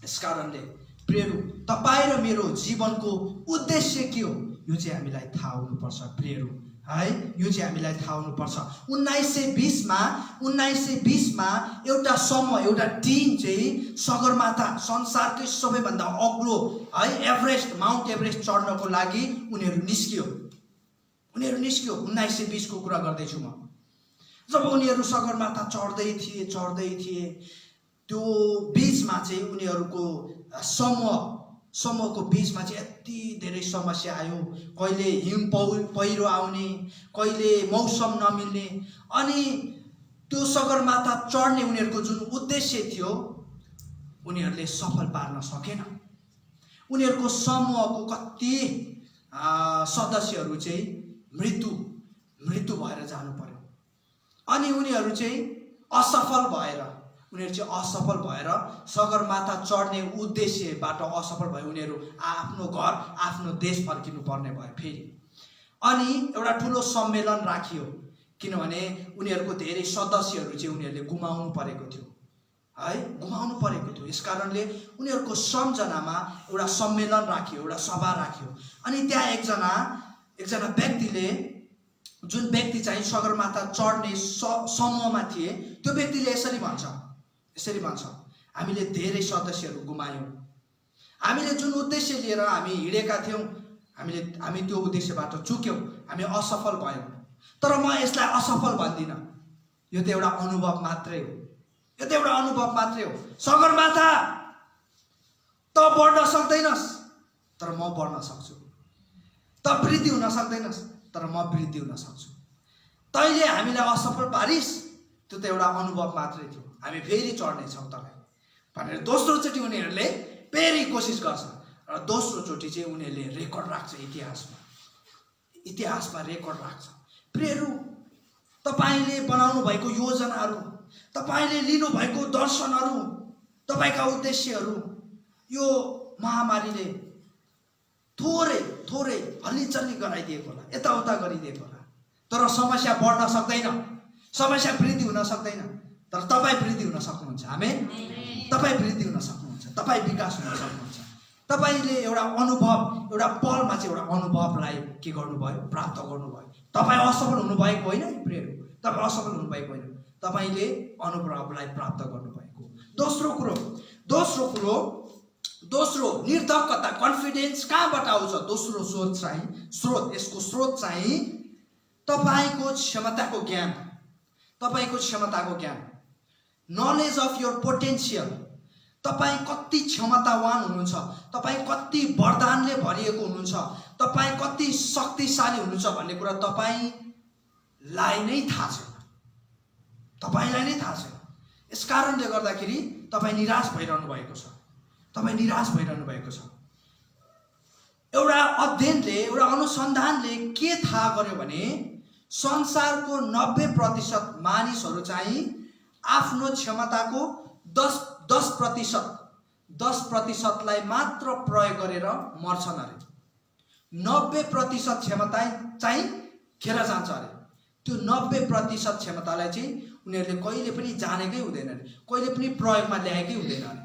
यसकारणले प्रियहरू, तपाईँ र मेरो जीवनको उद्देश्य के हो यो चाहिँ हामीलाई थाहा हुनुपर्छ प्रियहरू है। यो चाहिँ हामीलाई थाहा हुनुपर्छ। 1920 मा एउटा समूह, एउटा टिम चाहिँ सगरमाथा, संसारकै सबैभन्दा अग्लो है एभरेस्ट, माउन्ट एभरेस्ट चढ्नको लागि उनीहरू निस्कियो। 1920 को कुरा गर्दैछु म। जब उनीहरू सगरमाथा चढ्दै थिए, त्यो बिचमा चाहिँ उनीहरूको समूहको बिचमा चाहिँ यति धेरै समस्या आयो। कहिले हिम पहिरो आउने, कहिले मौसम नमिल्ने। अनि त्यो सगरमाथा चढ्ने उनीहरूको जुन उद्देश्य थियो, उनीहरूले सफल पार्न सकेन। उनीहरूको समूहको कति सदस्यहरू चाहिँ मृत्यु भएर जानु पर्यो। अनि उनीहरू चाहिँ असफल भएर सगरमाथा चढ्ने उद्देश्यबाट असफल भए उनीहरू आफ्नो घर, आफ्नो देश फर्किनु पर्ने भयो फेरि। अनि एउटा ठुलो सम्मेलन राखियो, किनभने उनीहरूको धेरै सदस्यहरू चाहिँ उनीहरूले गुमाउनु परेको थियो है, यसकारणले उनीहरूको सम्झनामा एउटा सम्मेलन राखियो, एउटा सभा राखियो। अनि त्यहाँ एकजना व्यक्तिले, जुन व्यक्ति चाहिँ सगरमाथा चढ्ने समूहमा थिए, त्यो व्यक्तिले यसरी भन्छ, हामीले धेरै सदस्यहरू गुमायौँ। हामीले जुन उद्देश्य लिएर हामी हिँडेका थियौँ, हामी त्यो उद्देश्यबाट चुक्यौँ, हामी असफल भयौँ। तर म यसलाई असफल भन्दिनँ, यो त एउटा अनुभव मात्रै हो। सगरमाथा त बढ्न सक्दैनस्, तर म बढ्न सक्छु। त वृद्धि हुन सक्दैनस्, तर म वृद्धि हुन सक्छु। तैँले हामीलाई असफल पारिस्, त्यो त एउटा अनुभव मात्रै थियो, हामी फेरि चढ्नेछौँ तँलाई भनेर दोस्रोचोटि उनीहरूले फेरि कोसिस गर्छ। र दोस्रोचोटि चाहिँ उनीहरूले रेकर्ड राख्छ, इतिहासमा रेकर्ड राख्छ। प्रियहरू, तपाईँले बनाउनु भएको योजनाहरू, तपाईँले लिनुभएको दर्शनहरू, तपाईँका उद्देश्यहरू यो महामारीले थोरै हल्लीचल्ली गराइदिएको होला, यताउता गरिदिएको होला। तर समस्या बढ्न सक्दैन, समस्या वृद्धि हुन सक्दैन। तर तपाईँ वृद्धि हुन सक्नुहुन्छ। आमेन। तपाईँ वृद्धि हुन सक्नुहुन्छ, तपाईँ विकास हुन सक्नुहुन्छ। तपाईँले एउटा पलमा चाहिँ एउटा अनुभवलाई के गर्नुभयो, प्राप्त गर्नुभयो। तपाईँ असफल हुनुभएको होइन प्रियहरू, तपाईँ असफल हुनुभएको होइन, तपाईँले अनुभवलाई प्राप्त गर्नुभएको। दोस्रो कुरो दोस्रो निर्धक्कता कन्फिडेन्स कहाँबाट आउँछ? दोस्रो स्रोत यसको स्रोत चाहिँ तपाईको क्षमताको ज्ञान, तपाईको क्षमताको ज्ञान, नलेज अफ योर पोटेन्सियल। तपाई कति क्षमतावान हुनुहुन्छ, तपाई कति वरदानले भरिएको हुनुहुन्छ, तपाई कति शक्तिशाली हुनुहुन्छ भन्ने कुरा तपाईलाई नै थाहा छैन, तपाईलाई नै थाहा छैन। यस कारणले गर्दाखेरि तपाई निराश भइरहनु भएको छ, तपाई निराश भइरहनु भएको छ। एउटा अध्ययनले, एउटा अनुसन्धानले के थाहा गर्यो भने संसारको 90% मानिसहरू चाहिँ आफ्नो क्षमताको 10% मात्र प्रयोग गरेर मर्छन् अरे। 90% क्षमता चाहिँ खेर जान्छ अरे। त्यो 90% क्षमतालाई चाहिँ उनीहरूले कहिले पनि जानेकै हुँदैन अरे, कहिले पनि प्रयोगमा ल्याएकै हुँदैन अरे।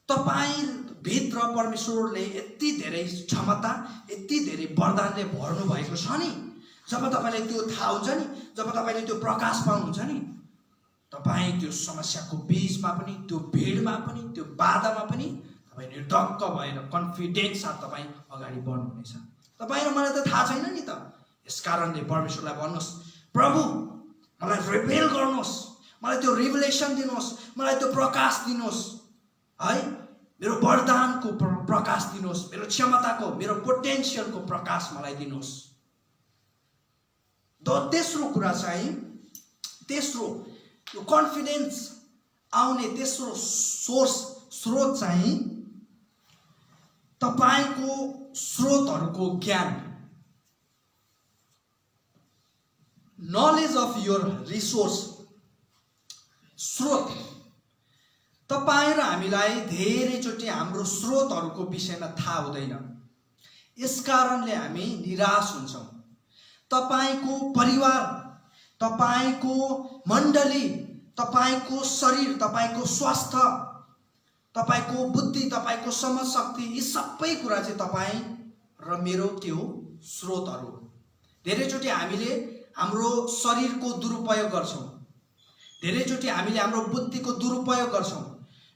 तपाईँ भित्र परमेश्वरले यति धेरै क्षमता, यति धेरै वरदानले भर्नु भएको छ नि, जब तपाईलाई त्यो थाहा हुन्छ नि, जब तपाईले त्यो प्रकाश पाउनुहुन्छ नि, तपाईँ त्यो समस्याको बीचमा पनि, त्यो भिडमा पनि, त्यो बाधामा पनि तपाईँ निर्धक्क भएर कन्फिडेन्स साथ तपाईँ अगाडि बढ्नुहुनेछ। तपाईँ र मलाई त थाहा छैन नि त। यस कारणले परमेश्वरलाई भन्नुहोस्, प्रभु मलाई रिभिल गर्नुहोस्, मलाई त्यो रिभलेसन दिनुहोस्, मलाई त्यो प्रकाश दिनुहोस् है, मेरो वरदानको प्रकाश दिनुहोस्, मेरो क्षमताको, मेरो पोटेन्सियलको प्रकाश मलाई दिनुहोस्। तेस्रो कुरा चाहिँ, तेस्रो यो कन्फिडेन्स आउने तेस्रो स्रोत चाहिँ तपाईको स्रोतहरूको ज्ञान, नलेज अफ योर रिसोर्स। स्रोत तपाईँ र हामीलाई धेरैचोटि हाम्रो स्रोतहरूको विषयमा थाहा हुँदैन, यस कारणले हामी निराश हुन्छौँ। तपाईको परिवार, तपाईको मण्डली, तपाईको शरीर, तपाईको स्वास्थ्य, तपाईको बुद्धि, तपाईको समझ शक्ति, यी सबै कुरा चाहिँ तपाईँ र मेरो के हो? स्रोतहरू। धेरैचोटि हामीले हाम्रो शरीरको दुरुपयोग गर्छौँ, धेरैचोटि हामीले हाम्रो बुद्धिको दुरुपयोग गर्छौँ।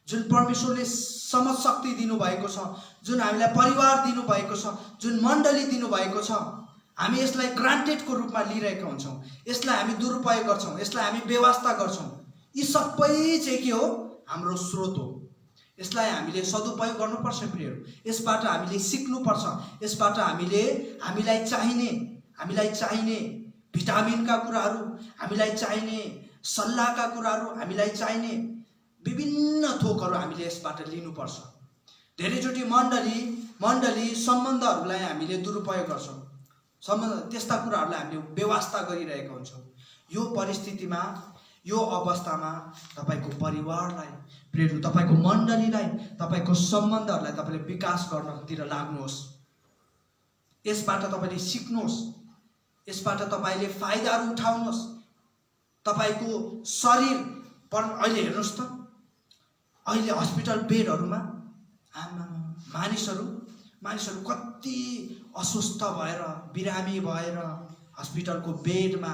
जुन परमेश्वरले समझ शक्ति दिनुभएको छ, जुन हामीलाई परिवार दिनुभएको छ, जुन मण्डली दिनुभएको छ, हामी यसलाई ग्रान्टेडको रूपमा लिइरहेका हुन्छौँ, यसलाई हामी दुरुपयोग गर्छौँ, यसलाई हामी बेवास्ता गर्छौँ। यी सबै चाहिँ के हो? हाम्रो स्रोत हो। यसलाई हामीले सदुपयोग गर्नुपर्छ प्रियहरू। यसबाट हामीले सिक्नुपर्छ, यसबाट हामीलाई चाहिने भिटामिनका कुराहरू, हामीलाई चाहिने सल्लाहका कुराहरू, हामीलाई चाहिने विभिन्न थोकहरू हामीले यसबाट लिनुपर्छ। धेरैचोटि मण्डली सम्बन्धहरूलाई हामीले दुरुपयोग गर्छौँ, त्यस्ता कुराहरूलाई हामीले बेवास्ता गरिरहेका हुन्छौँ। यो परिस्थितिमा, यो अवस्थामा तपाईको परिवारलाई, प्रियहरू, तपाईको मण्डलीलाई, तपाईको सम्बन्धहरूलाई तपाईले विकास गर्नतिर लाग्नुहोस्। यसबाट तपाईले सिक्नुहोस्, यसबाट तपाईले फाइदाहरू उठाउनुहोस्। तपाईको शरीर अहिले हेर्नुहोस् त, अहिले हस्पिटल बेडहरूमा मानिसहरू कति अस्वस्थ भएर, बिरामी भएर हस्पिटलको बेडमा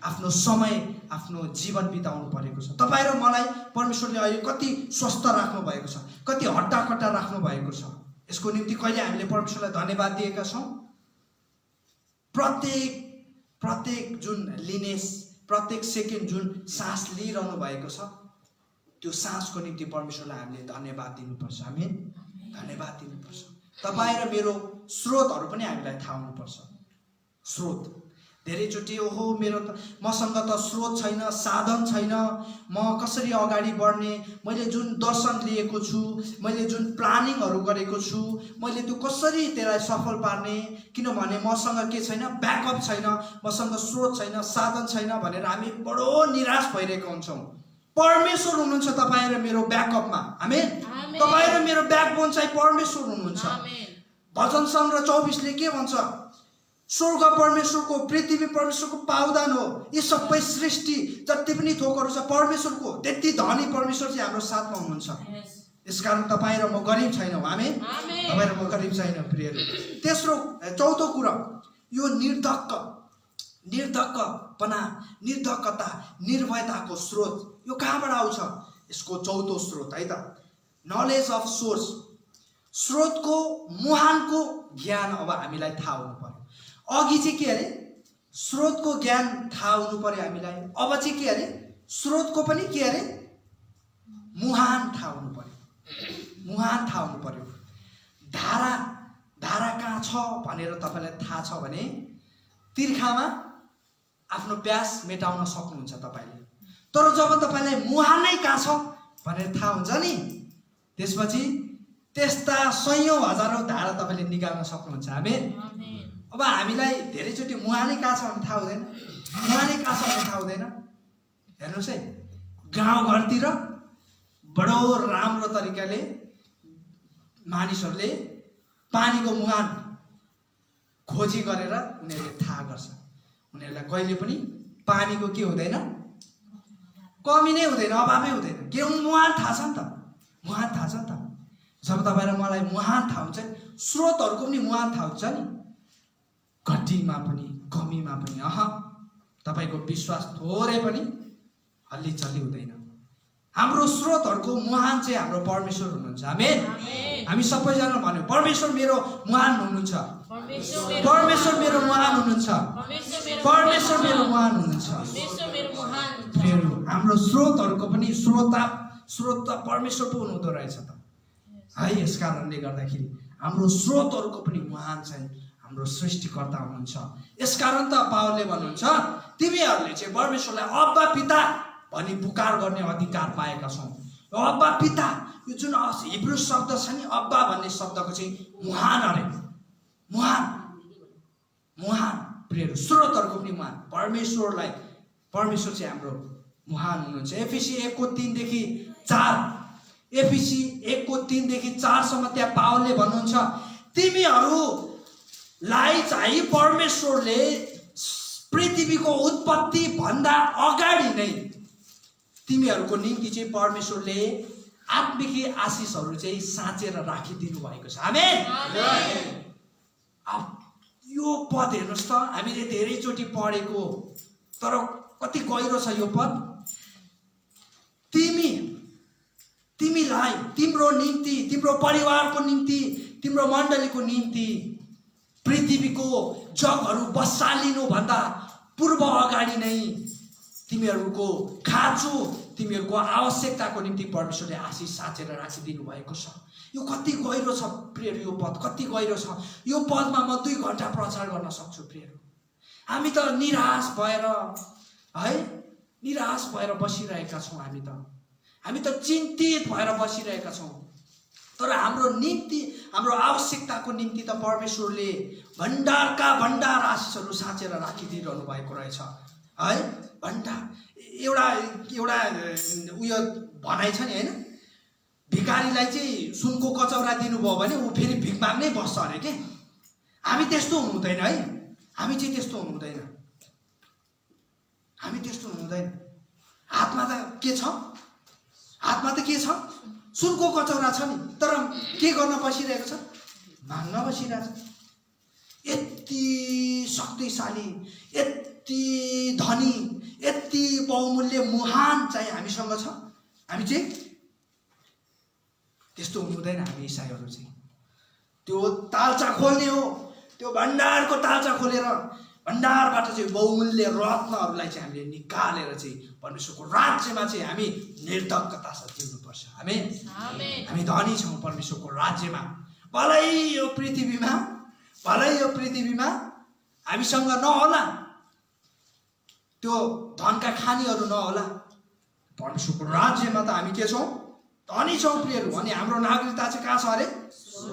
आफ्नो समय, आफ्नो जीवन बिताउनु परेको छ। तपाईँ र मलाई परमेश्वरले अहिले कति स्वस्थ राख्नु भएको छ, कति हट्टाकट्टा राख्नु भएको छ। यसको निम्ति कहिले हामीले परमेश्वरलाई धन्यवाद दिएका छौँ? प्रत्येक जुन प्रत्येक सेकेन्ड जुन सास लिइरहनु भएको छ, त्यो सासको निम्ति परमेश्वरलाई हामीले धन्यवाद दिनुपर्छ। आमेन, धन्यवाद दिनुपर्छ। तपाईँ र मेरो स्रोतहरू पनि हामीलाई थाहा हुनुपर्छ। स्रोत धेरैचोटि ओहो मसँग त स्रोत छैन, साधन छैन, म कसरी अगाडि बढ्ने, मैले जुन दर्शन लिएको छु, मैले जुन प्लानिङहरू गरेको छु, मैले त्यो कसरी त्यसलाई सफल पार्ने, किनभने मसँग के छैन? ब्याकअप छैन, मसँग स्रोत छैन, साधन छैन भनेर हामी बडो निराश भइरहेका हुन्छौँ। परमेश्वर हुनुहुन्छ तपाईँ र मेरो ब्याकअपमा। आमेन। तपाईँ र मेरो ब्याकबोन चाहिँ परमेश्वर हुनुहुन्छ। भजन सङ्ग्रह 24 के भन्छ? स्वर्ग परमेश्वरको, पृथ्वी परमेश्वरको पावदान हो। यी सबै सृष्टि जति पनि थोकहरू छ परमेश्वरको। त्यति धनी परमेश्वर चाहिँ हाम्रो साथमा हुनुहुन्छ। यसकारण तपाईँ र म गरिब छैनौँ। आमेन। तपाईँ र म गरिब छैनौँ प्रियहरू। चौथो कुरा, यो निर्धक्कता, निर्भयताको स्रोत यो कहाँबाट आउँछ? यसको चौथो स्रोत है त, नलेज अफ सोर्स। स्रोतको मुहानको ज्ञान अब हामीलाई थाहा हुनु पर्यो। अघि चाहिँ के अरे स्रोतको ज्ञान थाहा हुनु पर्यो हामीलाई। अब चाहिँ के अरे स्रोतको पनि के अरे मुहान थाहा हुनु पर्यो। मुहान थाहा हुनु पर्यो। धारा धारा कहाँ छ भनेर तपाईँलाई थाहा छ भने तिर्खामा आफ्नो प्यास मेटाउन सक्नुहुन्छ तपाईँले। तर जब तपाईँलाई मुहान नै कहाँ छ भनेर थाहा हुन्छ नि, त्यसपछि त्यस्ता सयौं हजारौं धारा तपाईँले निकाल्न सक्नुहुन्छ। आमेन। अब हामीलाई धेरैचोटि मुहानै कहाँ छ भने थाहा हुँदैन, मुहानै कहाँ छ भने थाहा हुँदैन। हेर्नुहोस् है, गाउँघरतिर बडो राम्रो तरिकाले मानिसहरूले पानीको मुहान खोजी गरेर उनीहरूले थाहा गर्छ। उनीहरूलाई कहिले पनि पानीको के हुँदैन, कमी नै हुँदैन, अभावै हुँदैन। के मुहान थाहा छ नि त, मुहान थाहा छ नि त। जब तपाईँ र मलाई मुहान थाहा हुन्छ नि, स्रोतहरूको पनि मुहान थाहा हुन्छ नि, घटीमा पनि कमीमा पनि तपाईँको विश्वास थोरै पनि हल्ली चल्ली हुँदैन। हाम्रो स्रोतहरूको मुहान चाहिँ हाम्रो परमेश्वर हुनुहुन्छ। आमेन। हामी सबैजना भन्यो परमेश्वर मेरो मुहान हुनुहुन्छ, परमेश्वर मेरो मुहान हुनुहुन्छ, परमेश्वर मेरो मुहान हुनुहुन्छ। हाम्रो स्रोतहरूको पनि स्रोत त परमेश्वर पो हुनुहुँदो रहेछ त है। यस कारणले गर्दाखेरि हाम्रो स्रोतहरूको पनि मुहान चाहिँ हाम्रो सृष्टिकर्ता हुनुहुन्छ। यसकारण त पावलले भन्नुहुन्छ तिमीहरूले चाहिँ परमेश्वरलाई अब्बा पिता भनी पुकार गर्ने अधिकार पाएका छौ। अब्बा पिता, यो जुन हिब्रू शब्द छ नि, अब्बा भन्ने शब्दको चाहिँ मुहान अरे, मुहान मुहान प्रियहरू, स्रोतहरूको पनि मुहान। परमेश्वर चाहिँ हाम्रो मुहान हुनुहुन्छ। एफिसी 1:3 देखि 4, एफिसी 1:3 देखि 4 सम्म त्यहाँ पावलले भन्नुहुन्छ तिमीहरूलाई चाहिँ परमेश्वरले पृथ्वीको उत्पत्ति भन्दा अगाडि नै तिमीहरूको निम्ति चाहिँ परमेश्वरले आत्मिकी आशिषहरू चाहिँ साँचेर राखिदिनु भएको छ। आमेन। यो पद हेर्नुहोस् त, हामीले धेरैचोटि पढेको, तर कति गहिरो छ यो पद। तिमीलाई, तिम्रो निम्ति, तिम्रो परिवारको निम्ति, तिम्रो मण्डलीको निम्ति पृथ्वीको जगहरू बसालिनु भन्दा पूर्व अगाडि नै तिमीहरूको खाँचो, तिमीहरूको आवश्यकताको निम्ति परमेश्वरले आशिष साँचेर राखिदिनु भएको छ। यो कति गहिरो छ प्रिय, यो पद कति गहिरो छ। यो पदमा म 2 घण्टा प्रचार गर्न सक्छु प्रिय। हामी त निराश भएर है, निराश भएर बसिरहेका छौँ। हामी त चिन्तित भएर बसिरहेका छौँ। तर हाम्रो निम्ति, हाम्रो आवश्यकताको निम्ति त परमेश्वरले भण्डारका भण्डार आशिषहरू साँचेर राखिदिइरहनु भएको रहेछ है। भण्डार एउटा उयो भनाइ छ नि होइन, भिखारीलाई चाहिँ सुनको कचौरा दिनुभयो भने ऊ फेरि भिख माग्नै बस्छ अरे के। हामी त्यस्तो हुनु हुँदैन है, हामी चाहिँ त्यस्तो हुनु हुँदैन, हामी त्यस्तो हुनु हुँदैन। हातमा त के छ, हातमा त के छ, सुनको कचौरा छ नि, तर के गर्न बसिरहेको छ, माग्न बसिरहेको छ। यति शक्तिशाली, यति धनी, यति बहुमूल्य मुहान चाहिँ हामीसँग छ। हामी चाहिँ त्यस्तो हुनु हुँदैन। हामी इसाईहरू चाहिँ त्यो तालचा खोल्ने हो, त्यो भण्डारको तालचा खोलेर भण्डारबाट चाहिँ बहुमूल्य रत्नहरूलाई चाहिँ हामीले निकालेर चाहिँ परमेश्वरको राज्यमा चाहिँ हामी निर्धक्कता साथ जिउनुपर्छ। हामी धनी छौँ परमेश्वरको राज्यमा। भलै यो पृथ्वीमा हामीसँग नहोला, त्यो धनका खानीहरू नहोला, परमेश्वरको राज्यमा त हामी के छौँ, धनी छौँ प्रियहरू। अनि हाम्रो नागरिकता चाहिँ कहाँ छ अरे,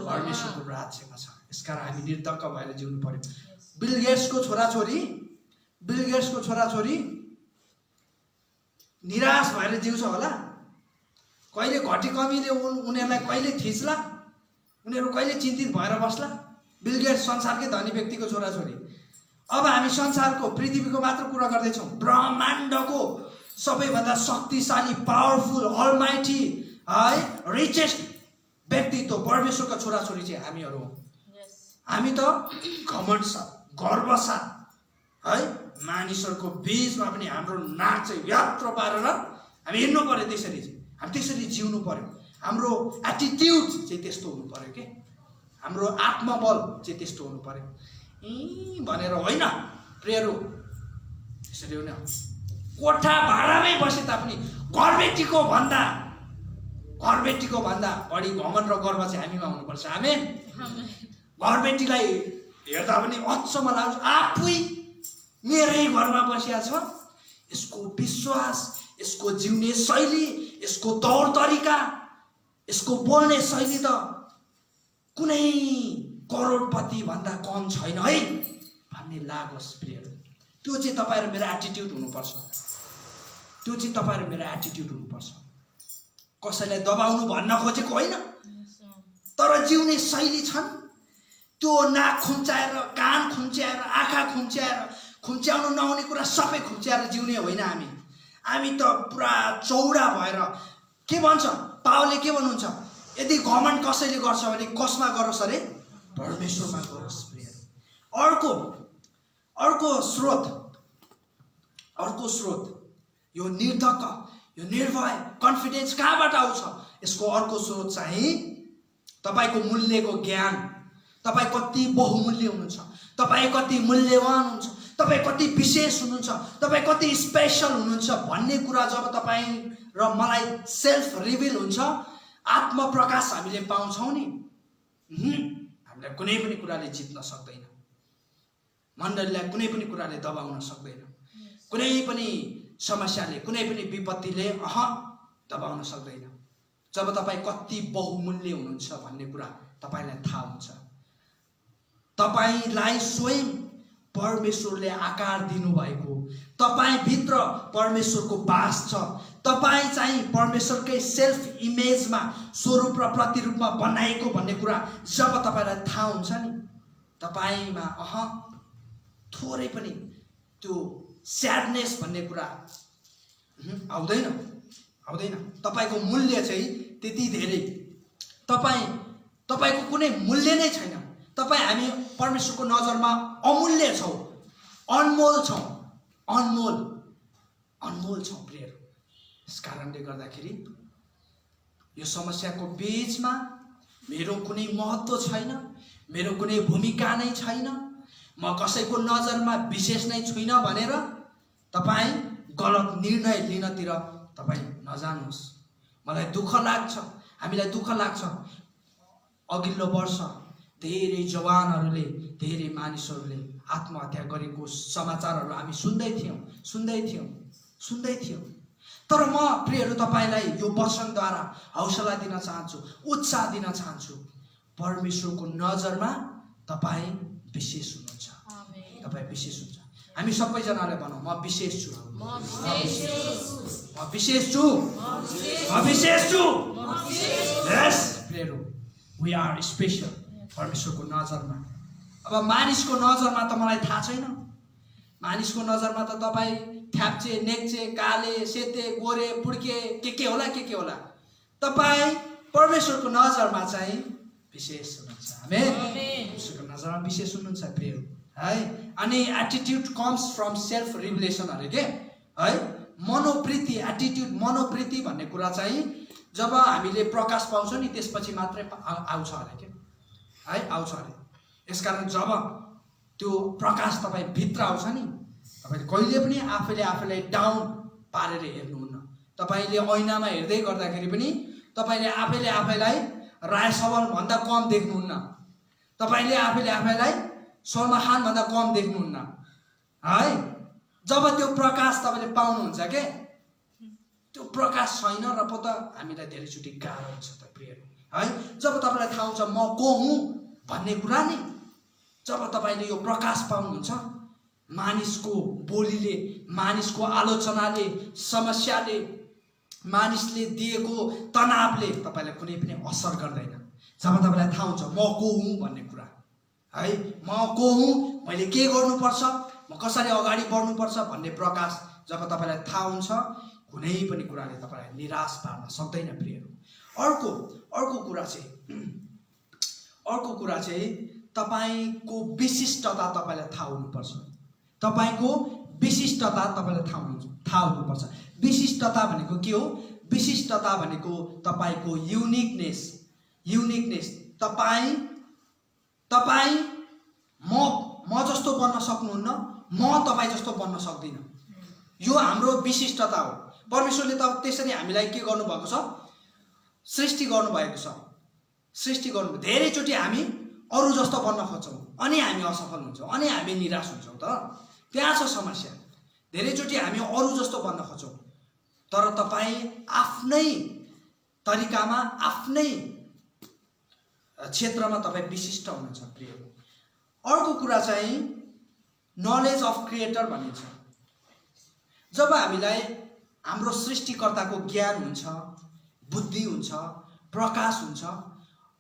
परमेश्वरको राज्यमा छ। यसकारण हामी निर्धक्क भएर जिउनु पर्यो। बिल गेट्सको छोराछोरी निराश भएर जिउँछ होला। कहिले घटी कमीले उनीहरूलाई कहिले थिच्ला, उनीहरू कहिले चिन्तित भएर बस्ला। बिल गेट्स संसारकै धनी व्यक्तिको छोराछोरी। अब हामी संसारको, पृथ्वीको मात्र कुरा गर्दैछौँ, ब्रह्माण्डको सबैभन्दा शक्तिशाली, पावरफुल, अलमाइटी है, रिचेस्ट व्यक्तित्व परमेश्वरका छोराछोरी चाहिँ हामीहरू हौँ। हामी त घमण्ड साथ, गर्व साथ है, मानिसहरूको बीचमा पनि हाम्रो नाक चाहिँ यात्रा पारेर हामी हिँड्नु पर्यो। त्यसरी चाहिँ हामी त्यसरी जिउनु पर्यो। हाम्रो एटिट्युड चाहिँ त्यस्तो हुनु पर्यो के, हाम्रो आत्मबल चाहिँ त्यस्तो हुनु पर्यो। भनेर होइन प्रियहरू, त्यसरी होइन। कोठा भाडामै बसे तापनि घरबेटीको भन्दा बढी घमण्ड र गर्व चाहिँ हामीमा हुनुपर्छ। आमेन। घरबेटीलाई हेर्दा पनि अचम्म लाग्छ, आफै मेरै घरमा बसिया छ, यसको विश्वास, यसको जिउने शैली, यसको तौर तरिका, यसको बोल्ने शैली त कुनै करोडपति भन्दा कम छैन है भन्ने लागोस् प्रियहरू। त्यो चाहिँ तपाईँ र मेरो एटिट्युड हुनुपर्छ। त्यो चाहिँ तपाईँ र मेरो एटिट्युड हुनुपर्छ। कसैलाई दबाउनु भन्न खोजेको होइन, तर जिउने शैली छन्। त्यो नाक खुम्च्याएर, कान खुम्च्याएर, आँखा खुम्च्याउनु नहुने कुरा सबै खुम्च्याएर जिउने होइन हामी। हामी त पुरा चौडा भएर के भन्छ पावलले, के भन्नुहुन्छ, यदि घमण्ड कसैले गर्छ भने कसमा गरोस् अरे? परमेश्वरमा गरोस् प्रिय। अर्को स्रोत यो निर्धक्क, यो निर्भय कन्फिडेन्स कहाँबाट आउँछ? यसको अर्को स्रोत चाहिँ तपाईँको मूल्यको ज्ञान। तपाईँ कति बहुमूल्य हुनुहुन्छ, तपाईँ कति मूल्यवान हुनुहुन्छ, तपाईँ कति विशेष हुनुहुन्छ, तपाईँ कति स्पेसल हुनुहुन्छ भन्ने कुरा जब तपाईँ र मलाई सेल्फ रिभिल हुन्छ, आत्मप्रकाश हामीले पाउँछौँ नि, हामीलाई कुनै पनि कुराले जित्न सक्दैन। मण्डलीलाई कुनै पनि कुराले दबाउन सक्दैन। कुनै पनि समस्याले, कुनै पनि विपत्तिले दबाउन सक्दैन। जब तपाईँ कति बहुमूल्य हुनुहुन्छ भन्ने कुरा तपाईँलाई थाहा हुन्छ। तपाईँलाई स्वयं परमेश्वरले आकार दिनुभएको, तपाईँभित्र परमेश्वरको बास छ। तपाईँ चाहिँ परमेश्वरकै सेल्फ इमेजमा, स्वरूप र प्रतिरूपमा बनाएको भन्ने कुरा जब तपाईँलाई थाहा हुन्छ नि, तपाईँमा थोरै पनि त्यो स्याडनेस भन्ने कुरा आउँदैन। तपाईँको मूल्य चाहिँ त्यति धेरै, तपाईँको कुनै मूल्य नै छैन। हामी परमेश्वरको नजरमा अमूल्य छौँ, अनमोल छौँ प्रियहरू। यस कारणले गर्दाखेरि यो समस्याको बीचमा मेरो कुनै महत्त्व छैन, मेरो कुनै भूमिका नै छैन, म कसैको नजरमा विशेष नै छुइनँ भनेर तपाईँ गलत निर्णय लिनतिर तपाईँ नजानुहोस्। मलाई दुःख लाग्छ, हामीलाई दुःख लाग्छ। अघिल्लो वर्ष धेरै जवानहरूले, धेरै मानिसहरूले आत्महत्या गरेको समाचारहरू हामी सुन्दै थियौँ। तर म प्रियहरू तपाईँलाई यो वचनद्वारा हौसला दिन चाहन्छु, उत्साह दिन चाहन्छु। परमेश्वरको नजरमा तपाईँ विशेष हुनुहुन्छ। तपाईँ विशेष हुन्छ। हामी सबैजनाले भनौँ, म विशेष छु। यस प्रियहरू, वी आर स्पेसल परमेश्वरको नजरमा। अब मानिसको नजरमा त मलाई थाहा छैन। मानिसको नजरमा त तपाईँ थ्याप्चे, नेक्चे, काले, सेते, गोरे, पुड्के, के होला। तपाईँ परमेश्वरको नजरमा चाहिँ विशेष हुनुहुन्छ। परमेश्वरको नजरमा विशेष हुनुहुन्छ प्रियहरू है। अनि एटिट्युड कम्स फ्रम सेल्फ रिभलेसन अरे के है। मनोवृत्ति भन्ने कुरा चाहिँ जब हामीले प्रकाश पाउँछौँ नि, त्यसपछि मात्रै आउँछ अरे के है, आउँछ अरे। यसकारण जब त्यो प्रकाश तपाईँ भित्र आउँछ नि, तपाईँले कहिले पनि आफैलाई डाउन पारेर हेर्नुहुन्न। तपाईँले ऐनामा हेर्दै गर्दाखेरि पनि तपाईँले आफैलाई राय सवाल भन्दा कम देख्नुहुन्न। तपाईँले आफैलाई सलमान खान भन्दा कम देख्नुहुन्न है। जब त्यो प्रकाश तपाईँले पाउनुहुन्छ के, त्यो प्रकाश छैन र पो त हामीलाई धेरैचोटि गाह्रो हुन्छ त प्रियहरू है। जब तपाईँलाई थाहा हुन्छ म को हुँ भन्ने कुरा नि, जब तपाईँले यो प्रकाश पाउनुहुन्छ, मानिसको बोलीले, मानिसको आलोचनाले, समस्याले, मानिसले दिएको तनावले तपाईँलाई कुनै पनि असर गर्दैन। जब तपाईँलाई थाहा हुन्छ म को हुँ भन्ने कुरा है, म को हुँ, मैले के गर्नुपर्छ, म कसरी अगाडि बढ्नुपर्छ भन्ने प्रकाश जब तपाईँलाई थाहा हुन्छ, कुनै पनि कुराले तपाईँलाई निराश पार्न सक्दैन प्रियहरू। अर्को कुरा चाहिँ तपाईँको विशिष्टता तपाईँलाई थाहा हुनुपर्छ। तपाईँको विशिष्टता तपाईँलाई थाहा हुनुपर्छ। विशिष्टता भनेको के हो? विशिष्टता भनेको तपाईको युनिकनेस तपाईँ म जस्तो बन्न सक्नुहुन्न, म तपाईँ जस्तो बन्न सक्दिनँ। यो हाम्रो विशिष्टता हो। परमेश्वरले त त्यसरी हामीलाई के गर्नुभएको छ, सृष्टि गर्नुभएको छ। धेरैचोटि हामी अरू जस्तो बन्न खोज्छौँ अनि हामी असफल हुन्छौँ, अनि हामी निराश हुन्छौँ। त त्यहाँ छ समस्या। धेरैचोटि हामी अरू जस्तो बन्न खोज्छौँ, तर तपाईँ आफ्नै तरिकामा आफ्नै क्षेत्रमा तपाईँ विशिष्ट हुनुहुन्छ प्रिय। अर्को कुरा चाहिँ नलेज अफ क्रिएटर भनिन्छ। जब हामीलाई हाम्रो सृष्टिकर्ताको ज्ञान हुन्छ, बुद्धि हुन्छ, प्रकाश हुन्छ,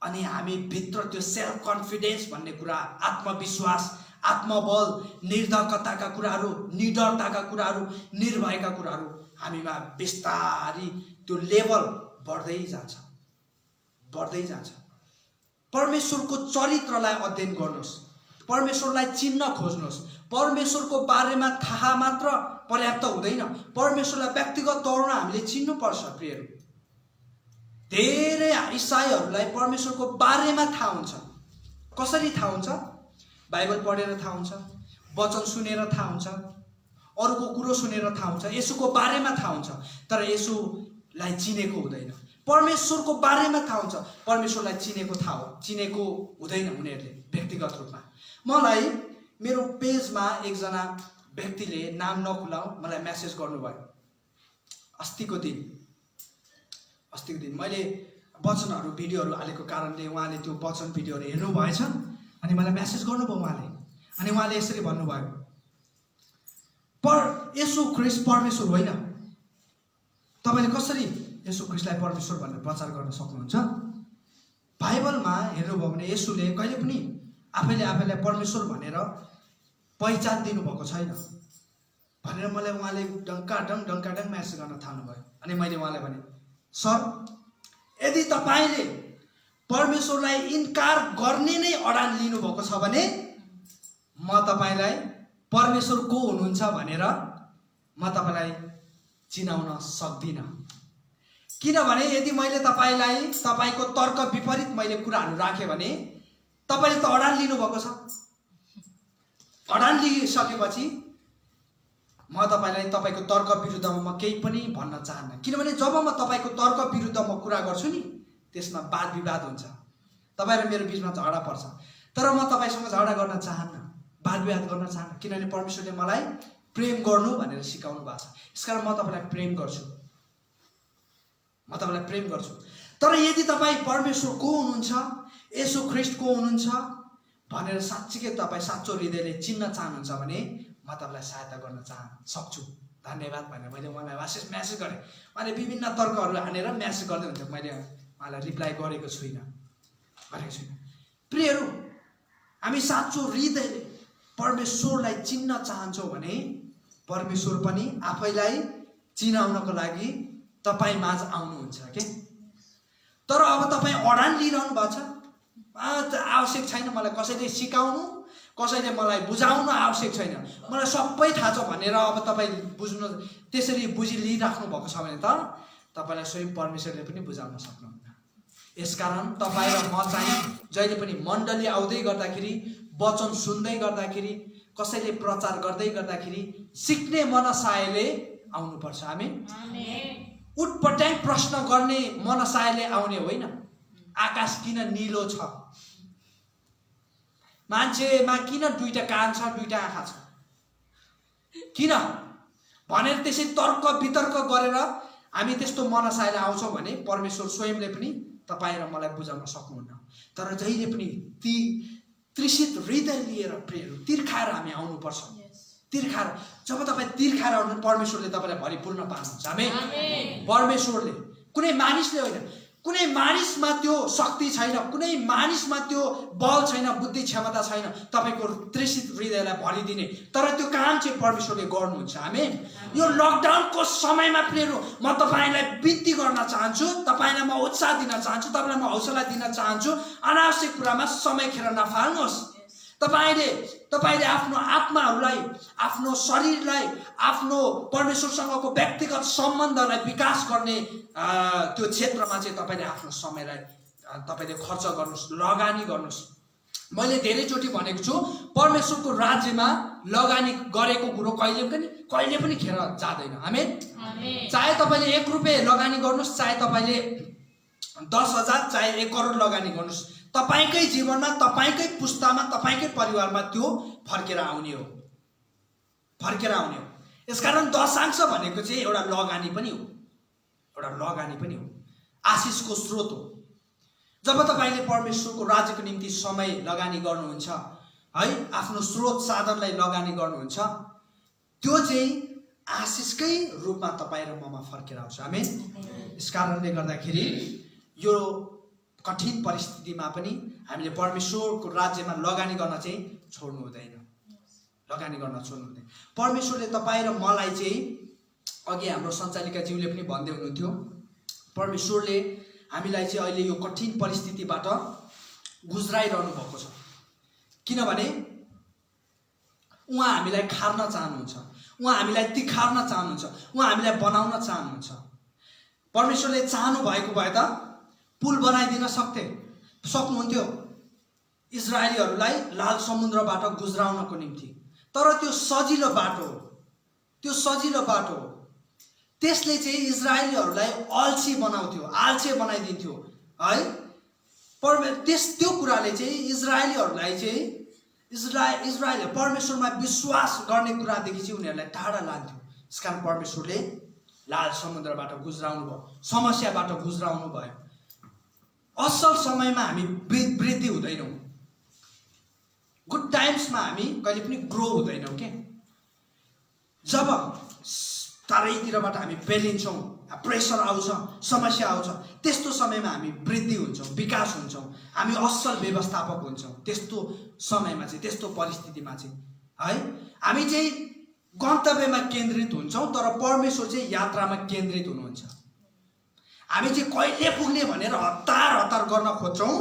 अनि हामी भित्र त्यो सेल्फ कन्फिडेन्स भन्ने कुरा, आत्मविश्वास, आत्मबल, निर्धकताका कुराहरू, निडरताका कुराहरू, निर्भयका कुराहरू हामीमा बिस्तारी त्यो लेभल बढ्दै जान्छ। परमेश्वरको चरित्रलाई अध्ययन गर्नुहोस्, परमेश्वरलाई चिन्न खोज्नुहोस्। परमेश्वरको बारेमा थाहा मात्र पर्याप्त हुँदैन, परमेश्वरलाई व्यक्तिगत तौरमा हामीले चिन्नुपर्छ प्रियहरू। धेरै इसाईहरूलाई परमेश्वरको बारेमा थाहा हुन्छ। कसरी थाहा हुन्छ? बाइबल पढेर थाहा हुन्छ, वचन सुनेर थाहा हुन्छ, अरूको कुरो सुनेर थाहा हुन्छ, येशूको बारेमा थाहा हुन्छ, तर येशूलाई चिनेको हुँदैन। परमेश्वरको बारेमा थाहा हुन्छ, परमेश्वरलाई चिनेको हुँदैन उनीहरूले व्यक्तिगत रूपमा। मलाई मेरो पेजमा एकजना व्यक्तिले, नाम नखुलाऊ, मलाई मेसेज गर्नुभयो। अस्तिको दिन मैले वचनहरू भिडियोहरू हालेको कारणले उहाँले त्यो वचन भिडियोहरू हेर्नु भएछ, अनि मलाई मेसेज गर्नुभयो उहाँले। अनि उहाँले यसरी भन्नुभयो, येशू ख्रीष्ट परमेश्वर होइन, तपाईँले कसरी येशू ख्रीष्टलाई परमेश्वर भनेर प्रचार गर्न सक्नुहुन्छ? बाइबलमा हेर्नुभयो भने येशूले कहिले पनि आफैलाई परमेश्वर भनेर पहिचान दिनुभएको छैन भनेर मलाई उहाँले डङ्काडङ मेसेज गर्न थाल्नुभयो। अनि मैले उहाँलाई भने, सर, यदि तपाईँले परमेश्वरलाई इन्कार गर्ने नै अडान लिनुभएको छ भने म तपाईँलाई परमेश्वर को हुनुहुन्छ भनेर म तपाईँलाई चिनाउन सक्दिनँ। किनभने यदि मैले तपाईँको तर्क विपरीत मैले कुराहरू राखेँ भने तपाईँले त अडान लिनुभएको छ। अडान लिइसकेपछि म तपाईँलाई तपाईँको तर्क विरुद्धमा म केही पनि भन्न चाहन्न। किनभने जब म तपाईँको तर्क विरुद्धमा कुरा गर्छु नि, त्यसमा वाद विवाद हुन्छ, तपाईँ र मेरो बिचमा झगडा पर्छ। तर म तपाईँसँग झगडा गर्न चाहन्न, वाद विवाद गर्न चाहन्न, किनभने परमेश्वरले मलाई प्रेम गर्नु भनेर सिकाउनु भएको छ। यसकारण म तपाईँलाई प्रेम गर्छु। तर यदि तपाईँ परमेश्वर को हुनुहुन्छ, येशू ख्रीष्ट को हुनुहुन्छ भनेर साँच्चीकै तपाईँ साँचो हृदयले चिन्न चाहनुहुन्छ भने म तपाईँलाई सहायता गर्न सक्छु। धन्यवाद भनेर मैले उहाँलाई मेसेज गरेँ। उहाँले विभिन्न तर्कहरू हानेर मेसेज गर्दै हुन्थ्यो, मैले उहाँलाई रिप्लाई गरेको छुइनँ। प्रियहरू, हामी साँचो हृदयले परमेश्वरलाई चिन्न चाहन्छौँ भने परमेश्वर पनि आफैलाई चिनाउनको लागि तपाईँ माझ आउनुहुन्छ के। तर अब तपाईँ अडान लिइरहनु भएको छ, आवश्यक छैन मलाई कसैले सिकाउनु, कसैले मलाई बुझाउनु आवश्यक छैन, मलाई सबै थाहा छ भनेर अब तपाईँ त्यसरी बुझिलिइराख्नु भएको छ भने त तपाईँलाई स्वयं परमेश्वरले पनि बुझाउन सक्नुहुन्न। यसकारण तपाईँ र म चाहिँ जहिले पनि मण्डली आउँदै गर्दाखेरि, वचन सुन्दै गर्दाखेरि, कसैले प्रचार गर्दै गर्दाखेरि सिक्ने मनसायले आउनुपर्छ। आमेन। उटपटाङ प्रश्न गर्ने मनसायले आउने होइन। आकाश किन निलो छ, मान्छेमा किन दुईटा कान छ, दुईटा आँखा छ, किन भनेर त्यसै तर्क वितर्क गरेर हामी त्यस्तो मनसायले आउँछौँ भने परमेश्वर स्वयंले पनि तपाईँ र मलाई बुझाउन सक्नुहुन्न। तर जहिले पनि ती तृषित हृदय लिएर प्रियहरू तिर्खाएर हामी आउनुपर्छ। तिर्खाएर जब तपाईँ तिर्खाएर आउनु, परमेश्वरले तपाईँलाई भरिपूर्ण पार्नुहुन्छ। आमेन। परमेश्वरले, कुनै मानिसले होइन, कुनै मानिसमा त्यो शक्ति छैन, कुनै मानिसमा त्यो बल छैन, बुद्धि क्षमता छैन तपाईँको तृषित हृदयलाई भरिदिने, तर त्यो काम चाहिँ परमेश्वरले गर्नुहुन्छ। आमेन। यो लकडाउनको समयमा प्रियहरू म तपाईँलाई बिन्ती गर्न चाहन्छु, तपाईँलाई म उत्साह दिन चाहन्छु, तपाईँलाई म हौसला दिन चाहन्छु, अनावश्यक कुरामा समय खेर नफाल्नुहोस्। तपाईले आफ्नो आत्माहरूलाई, आफ्नो शरीरलाई, आफ्नो परमेश्वरसँगको व्यक्तिगत सम्बन्धलाई विकास गर्ने त्यो क्षेत्रमा चाहिँ तपाईले आफ्नो समयलाई तपाईले खर्च गर्नुस्, लगानी गर्नुस्। मैले धेरैचोटि भनेको छु, परमेश्वरको राज्यमा लगानी गरेको कुरो कहिले पनि खेर जाँदैन। आमेन। चाहे तपाईले 1 रुपैयाँ लगानी गर्नुस्, चाहे तपाईले 10,000, चाहे 1 करोड लगानी गर्नुस्, तपाईकै जीवनमा, तपाईकै पुस्तामा, तपाईकै परिवारमा त्यो फर्केर आउने हो। यसकारण दशांश भनेको चाहिँ एउटा लगानी पनि हो, आशिषको स्रोत हो। जब तपाईले परमेश्वरको राज्यको निम्ति समय लगानी गर्नुहुन्छ है, आफ्नो स्रोत साधनलाई लगानी गर्नुहुन्छ, त्यो चाहिँ आशिषकै रूपमा तपाईँ र ममा फर्केर आउँछ। आमेन। यसकारणले गर्दाखेरि यो कठिन परिस्थितिमा पनि हामीले परमेश्वरको राज्यमा लगानी गर्न चाहिँ छोड्नु हुँदैन। परमेश्वरले तपाईँ र मलाई चाहिँ, अघि हाम्रो सञ्चालिका ज्यूले पनि भन्दै हुनुहुन्थ्यो, परमेश्वरले हामीलाई चाहिँ अहिले यो कठिन परिस्थितिबाट गुज्राइरहनु भएको छ। किनभने उहाँ हामीलाई खार्न चाहनुहुन्छ, उहाँ हामीलाई तिखार्न चाहनुहुन्छ, उहाँ हामीलाई बनाउन चाहनुहुन्छ। परमेश्वरले चाहनु भएको भए त पुल बनाइदिन सक्नुहुन्थ्यो इजरायलीहरूलाई लाल समुद्रबाट गुज्राउनको निम्ति, तर त्यो सजिलो बाटो हो। त्यसले चाहिँ इजरायलीहरूलाई अल्छी बनाउँथ्यो, आल्छे बनाइदिन्थ्यो है। त्यो कुराले चाहिँ इजरायलीहरूलाई चाहिँ इजरायल परमेश्वरमा विश्वास गर्ने कुरादेखि चाहिँ उनीहरूलाई टाढा लान्थ्यो। यसकारण परमेश्वरले लाल समुद्रबाट गुज्राउनु भयो, समस्याबाट गुज्राउनु भयो। असल समयमा हामी वृद्धि हुँदैनौँ, गुड टाइम्समा हामी कहिले पनि ग्रो हुँदैनौँ के। जब चारैतिरबाट हामी पेलिन्छौँ, प्रेसर आउँछ, समस्या आउँछ, त्यस्तो समयमा हामी वृद्धि हुन्छौँ, विकास हुन्छौँ, हामी असल व्यवस्थापक हुन्छौँ। त्यस्तो समयमा चाहिँ, त्यस्तो परिस्थितिमा चाहिँ है, हामी चाहिँ गन्तव्यमा केन्द्रित हुन्छौँ, तर परमेश्वर चाहिँ यात्रामा केन्द्रित हुनुहुन्छ। हामी चाहिँ कहिले पुग्ने भनेर हतार गर्न खोज्छौँ,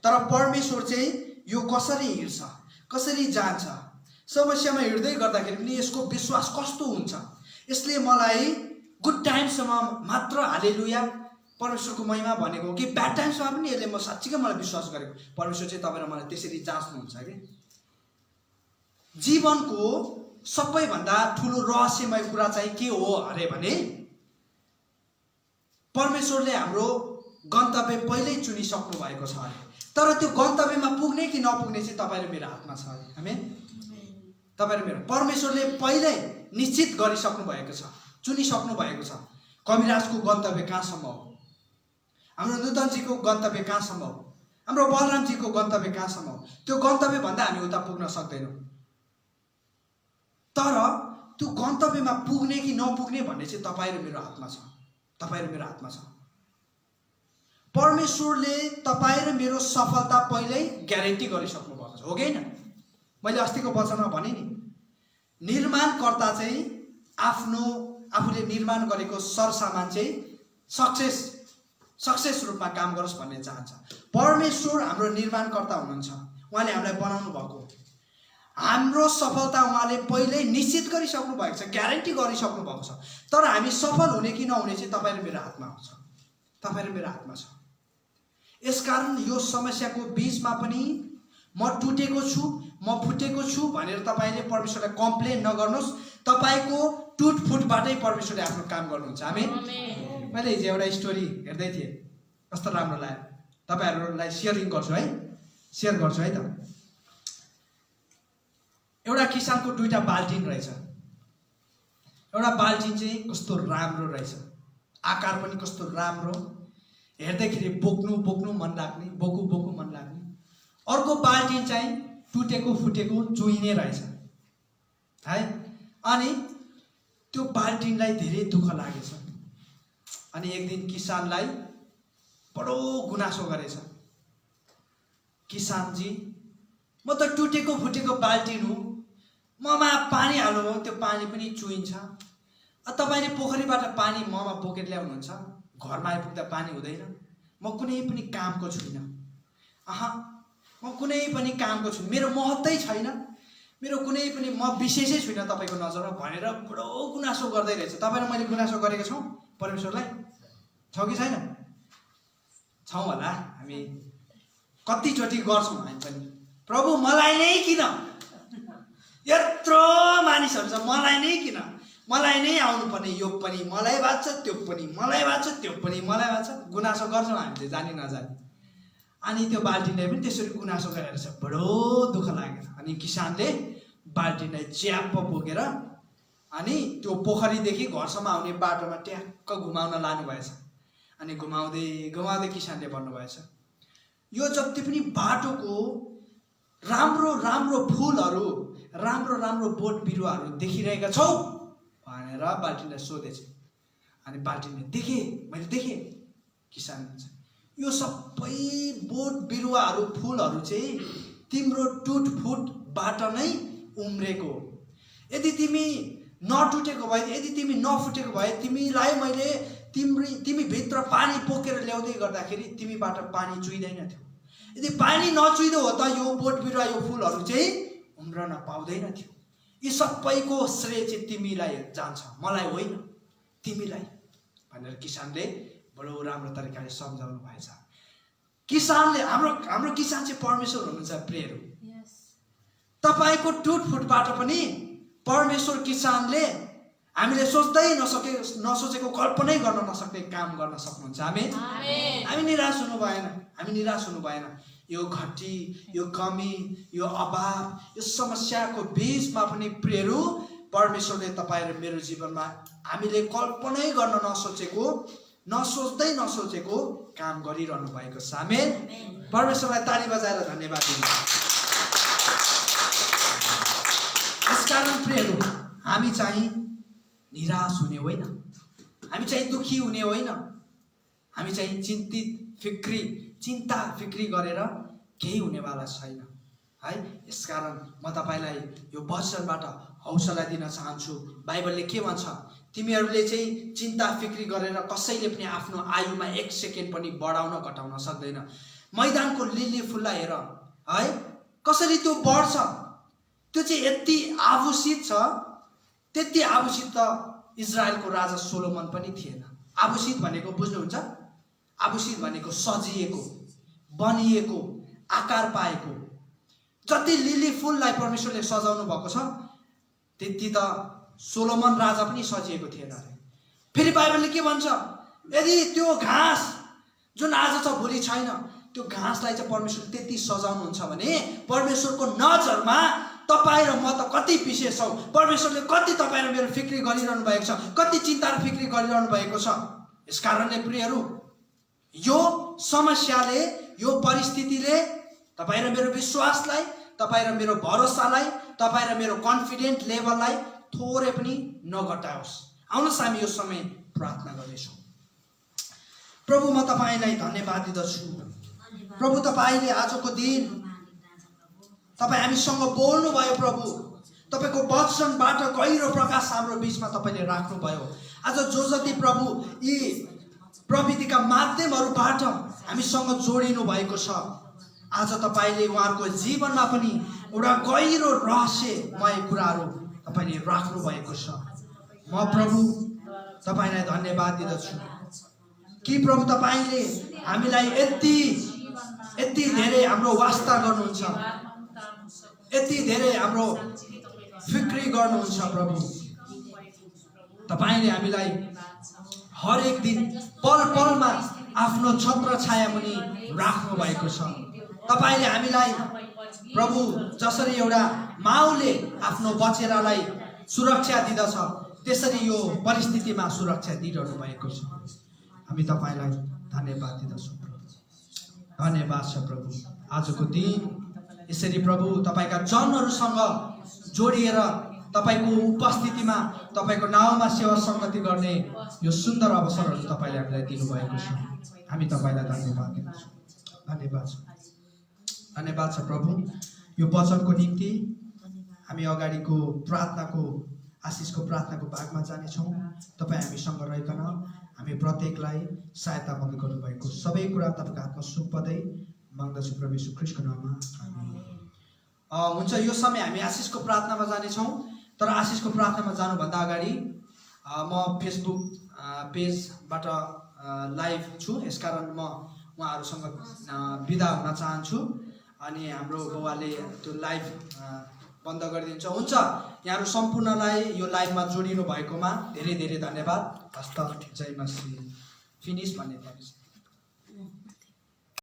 तर परमेश्वर चाहिँ यो कसरी हिँड्छ, कसरी जान्छ, समस्यामा हिँड्दै गर्दाखेरि पनि यसको विश्वास कस्तो हुन्छ, यसले मलाई गुड टाइम्समा मात्र हालेलुया परमेश्वरको महिमा भनेको हो कि ब्याड टाइम्समा पनि यसले म साँच्चीकै मलाई विश्वास गरेको। परमेश्वर चाहिँ तपाईँ र मलाई त्यसरी जाँच्नुहुन्छ कि जीवनको सबैभन्दा ठुलो रहस्यमय कुरा चाहिँ के हो अरे भने परमेश्वरले हाम्रो गन्तव्य पहिल्यै चुनिसक्नु भएको छ अरे, तर त्यो गन्तव्यमा पुग्ने कि नपुग्ने चाहिँ तपाईँ र मेरो हातमा छ अरे। आमेन। तपाईँ र मेरो परमेश्वरले पहिल्यै निश्चित गरिसक्नु भएको छ, चुनिसक्नु भएको छ। कविराजको गन्तव्य कहाँसम्म हो, हाम्रो नूतनजीको गन्तव्य कहाँसम्म हो, हाम्रो बलरामजीको गन्तव्य कहाँसम्म हो, त्यो गन्तव्यभन्दा हामी उता पुग्न सक्दैनौँ। तर त्यो गन्तव्यमा पुग्ने कि नपुग्ने भन्ने चाहिँ तपाईँ र मेरो हातमा छ, तपाईँ र मेरो हातमा छ। परमेश्वरले तपाईँ र मेरो सफलता पहिल्यै ग्यारेन्टी गरिसक्नु भएको छ, हो कि होइन? मैले अस्तिको वचनमा भने नि, निर्माणकर्ता चाहिँ आफूले निर्माण गरेको सरसामान चाहिँ सक्सेस रूपमा काम गरोस् भन्ने चाहन्छ। परमेश्वर हाम्रो निर्माणकर्ता हुनुहुन्छ, उहाँले हामीलाई बनाउनु भएको, हाम्रो सफलता उहाँले पहिल्यै निश्चित गरिसक्नु भएको छ, ग्यारेन्टी गरिसक्नु भएको छ। तर हामी सफल हुने कि नहुने चाहिँ तपाईँ र मेरो हातमा छ, तपाईँ र मेरो हातमा छ। यसकारण यो समस्याको बीचमा पनि म टुटेको छु, म फुटेको छु भनेर तपाईँले परमेश्वरलाई कम्प्लेन नगर्नुहोस्। तपाईँको टुटफुटबाटै परमेश्वरले आफ्नो काम गर्नुहुन्छ। आमेन। मैले हिजो एउटा स्टोरी हेर्दै थिएँ, कस्तो राम्रो लाग्यो, तपाईँहरूलाई सेयर गर्छु है त। एउटा किसानको 2टा बाल्टिन रहेछ। एउटा बाल्टिन चाहिँ कस्तो राम्रो रहेछ, आकार पनि कस्तो राम्रो, हेर्दाखेरि बोक्नु मन लाग्ने, बोक्नु मन लाग्ने। अर्को बाल्टिन चाहिँ टुटेको फुटेको चुइने रहेछ है। अनि त्यो बाल्टिनलाई धेरै दुःख लागेछ। अनि एक दिन किसानलाई बडो गुनासो गरेछ, किसानजी म त टुटेको फुटेको बाल्टिन हो, ममा पानी हाल्नु हो, त्यो पानी पनि चुइन्छ। तपाईँले पोखरीबाट पानी ममा बोकेर ल्याउनुहुन्छ, घरमा आइपुग्दा पानी हुँदैन, म कुनै पनि कामको छुइनँ। म कुनै पनि कामको छु, मेरो महत्त्वै छैन, मेरो कुनै पनि म विशेषै छुइनँ तपाईँको नजरमा भनेर बडो गुनासो गर्दै रहेछ। तपाईँ र मैले गुनासो गरेका छौँ परमेश्वरलाई? छौँ कि छैन? छौँ होला। हामी कतिचोटि गर्छौँ हामी पनि, प्रभु मलाई नै किन, यत्रो मानिसहरू छ, मलाई नै किन, मलाई नै आउनुपर्ने, यो पनि मलाई बाँच्छ, त्यो पनि मलाई बाँच्छ, त्यो पनि मलाई बाँच्छ, गुनासो गर्छौँ हामीले जानी नजानी। अनि त्यो बाल्टिनलाई पनि त्यसरी गुनासो गरेर छ, बडो दुःख लागेर। अनि किसानले बाल्टिनलाई च्याप्प बोकेर अनि त्यो पोखरीदेखि घरसम्म आउने बाटोमा ट्याक्क घुमाउन लानुभएछ। अनि घुमाउँदै घुमाउँदै किसानले भन्नुभएछ, यो जति पनि बाटोको राम्रो राम्रो फुलहरू, राम्रो राम्रो बोट बिरुवाहरू देखिरहेका छौ भनेर बाल्टिनलाई सोधेछ। अनि बाल्टिनले देखेँ, मैले देखेँ। किसान भन्छ, यो सबै बोट बिरुवाहरू फुलहरू चाहिँ तिम्रो टुटफुटबाट नै उम्रेको। यदि तिमी नटुटेको भए, यदि तिमी नफुटेको भए, तिमीलाई मैले तिमी भित्र पानी बोकेर ल्याउँदै गर्दाखेरि तिमीबाट पानी चुइँदैन थियो। यदि पानी नचुइदो हो त यो बोट बिरुवा, यो फुलहरू चाहिँ उम्रन पाउँदैन थियो। यी सबैको श्रेय चाहिँ तिमीलाई जान्छ, मलाई होइन, तिमीलाई भनेर किसानले बडो राम्रो तरिकाले सम्झाउनु भएछ। किसानले हाम्रो किसान चाहिँ परमेश्वर हुनुहुन्छ प्रियहरू। तपाईँको टुटफुटबाट पनि परमेश्वर किसानले हामीले सोच्दै नसोचेको, कल्पनै गर्न नसक्ने काम गर्न सक्नुहुन्छ। हामी निराश हुनु भएन, हामी निराश हुनु भएन। यो घटी, यो कमी, यो अभाव, यो समस्याको बीचमा पनि प्रियहरू परमेश्वरले तपाईँ र मेरो जीवनमा हामीले कल्पनै गर्न नसोचेको काम गरिरहनु भएको छ। आमेन। परमेश्वरलाई ताली बजाएर धन्यवाद दिनुहोस्। यसकारण प्रियहरू हामी चाहिँ निराश हुने होइन, हामी चाहिँ दुखी हुने होइन, हामी चाहिँ चिन्ता फिक्री गरेर केही हुनेवाला छैन है। यसकारण म तपाईँलाई यो वचनबाट हौसला दिन चाहन्छु। बाइबलले के भन्छ, तिमीहरूले चाहिँ चिन्ता फिक्री गरेर कसैले पनि आफ्नो आयुमा 1 सेकेन्ड पनि बढाउन घटाउन सक्दैन। मैदानको लिली फुललाई हेर है, कसरी त्यो बढ्छ, त्यो चाहिँ यति आभूषित छ, त्यति आभूषित त इजरायलको राजा सोलोमन पनि थिएन। आभूषित भनेको बुझ्नुहुन्छ? आभूषित भनेको सजिएको, बनिएको, आकार पाएको। जति लिली फुललाई परमेश्वरले सजाउनु भएको छ त्यति त सोलोमन राजा पनि सजिएको थिएन अरे। फेरि बाइबलले के भन्छ, यदि त्यो घाँस जुन आज छ भोलि छैन, त्यो घाँसलाई चाहिँ परमेश्वरले त्यति सजाउनुहुन्छ भने परमेश्वरको नजरमा तपाईँ र म त कति विशेष छौँ। परमेश्वरले कति तपाईँ र मेरो फिक्री गरिरहनु भएको छ, कति चिन्ता र फिक्री गरिरहनु भएको छ। यसकारणले प्रियहरू यो समस्याले, यो परिस्थितिले तपाईँ र मेरो विश्वासलाई, तपाईँ र मेरो भरोसालाई, तपाईँ र मेरो कन्फिडेन्ट लेभललाई थोरै पनि नघटाओस्। आउनुहोस् हामी यो समय प्रार्थना गर्नेछौँ। प्रभु म तपाईँलाई धन्यवाद दिँदछु। प्रभु तपाईँले आजको दिन तपाईँ हामीसँग बोल्नुभयो। प्रभु तपाईँको वचनबाट गहिरो प्रकाश हाम्रो बिचमा तपाईँले राख्नुभयो। आज जो जति प्रभु यी प्रविधिका माध्यमहरूबाट हामीसँग जोडिनु भएको छ, आज तपाईँले उहाँहरूको जीवनमा पनि एउटा गहिरो रहस्यमय कुराहरू तपाईँले राख्नु भएको छ। म प्रभु तपाईँलाई धन्यवाद दिँदछु कि प्रभु तपाईँले हामीलाई यति धेरै हाम्रो वास्ता गर्नुहुन्छ, यति धेरै हाम्रो फिक्री गर्नुहुन्छ। प्रभु तपाईँले हामीलाई हरेक दिन पल पलमा आफ्नो छत्र छाया मुनि राख्नु भएको छ। तपाईँले हामीलाई प्रभु जसरी एउटा माउले आफ्नो बचेरालाई सुरक्षा दिँदछ त्यसरी यो परिस्थितिमा सुरक्षा दिइरहनु भएको छ। हामी तपाईँलाई धन्यवाद दिँदछौँ। धन्यवाद छ प्रभु आजको दिन यसरी प्रभु तपाईँका जनहरूसँग जोडिएर तपाईँको उपस्थितिमा तपाईँको नाउँमा सेवा सङ्गति गर्ने यो सुन्दर अवसरहरू तपाईँले हामीलाई दिनुभएको छ। हामी तपाईँलाई धन्यवाद दिन्छौँ। धन्यवाद छ, धन्यवाद छ प्रभु। यो वचनको निम्ति हामी अगाडिको प्रार्थनाको आशिषको प्रार्थनाको भागमा जानेछौँ। तपाईँ हामीसँग रहिकन हामी प्रत्येकलाई सहायता मद्दत गर्नुभएको सबै कुरा तपाईँको हातमा सुम्पदै माग्दछु प्रभु येशू ख्रीष्टको नाममा हुन्छ। यो समय हामी आशिषको प्रार्थनामा जानेछौँ। तर आशिषको प्रार्थनामा जानुभन्दा अगाडि म फेसबुक पेजबाट लाइभ छु, यसकारण म उहाँहरूसँग बिदा हुन चाहन्छु अनि हाम्रो बुबाले त्यो लाइभ बन्द गरिदिन्छ। हुन्छ, यहाँहरू सम्पूर्णलाई यो लाइभमा जोडिनु भएकोमा धेरै धेरै धन्यवाद। हस्त जय मसीह। फिनिस भन्ने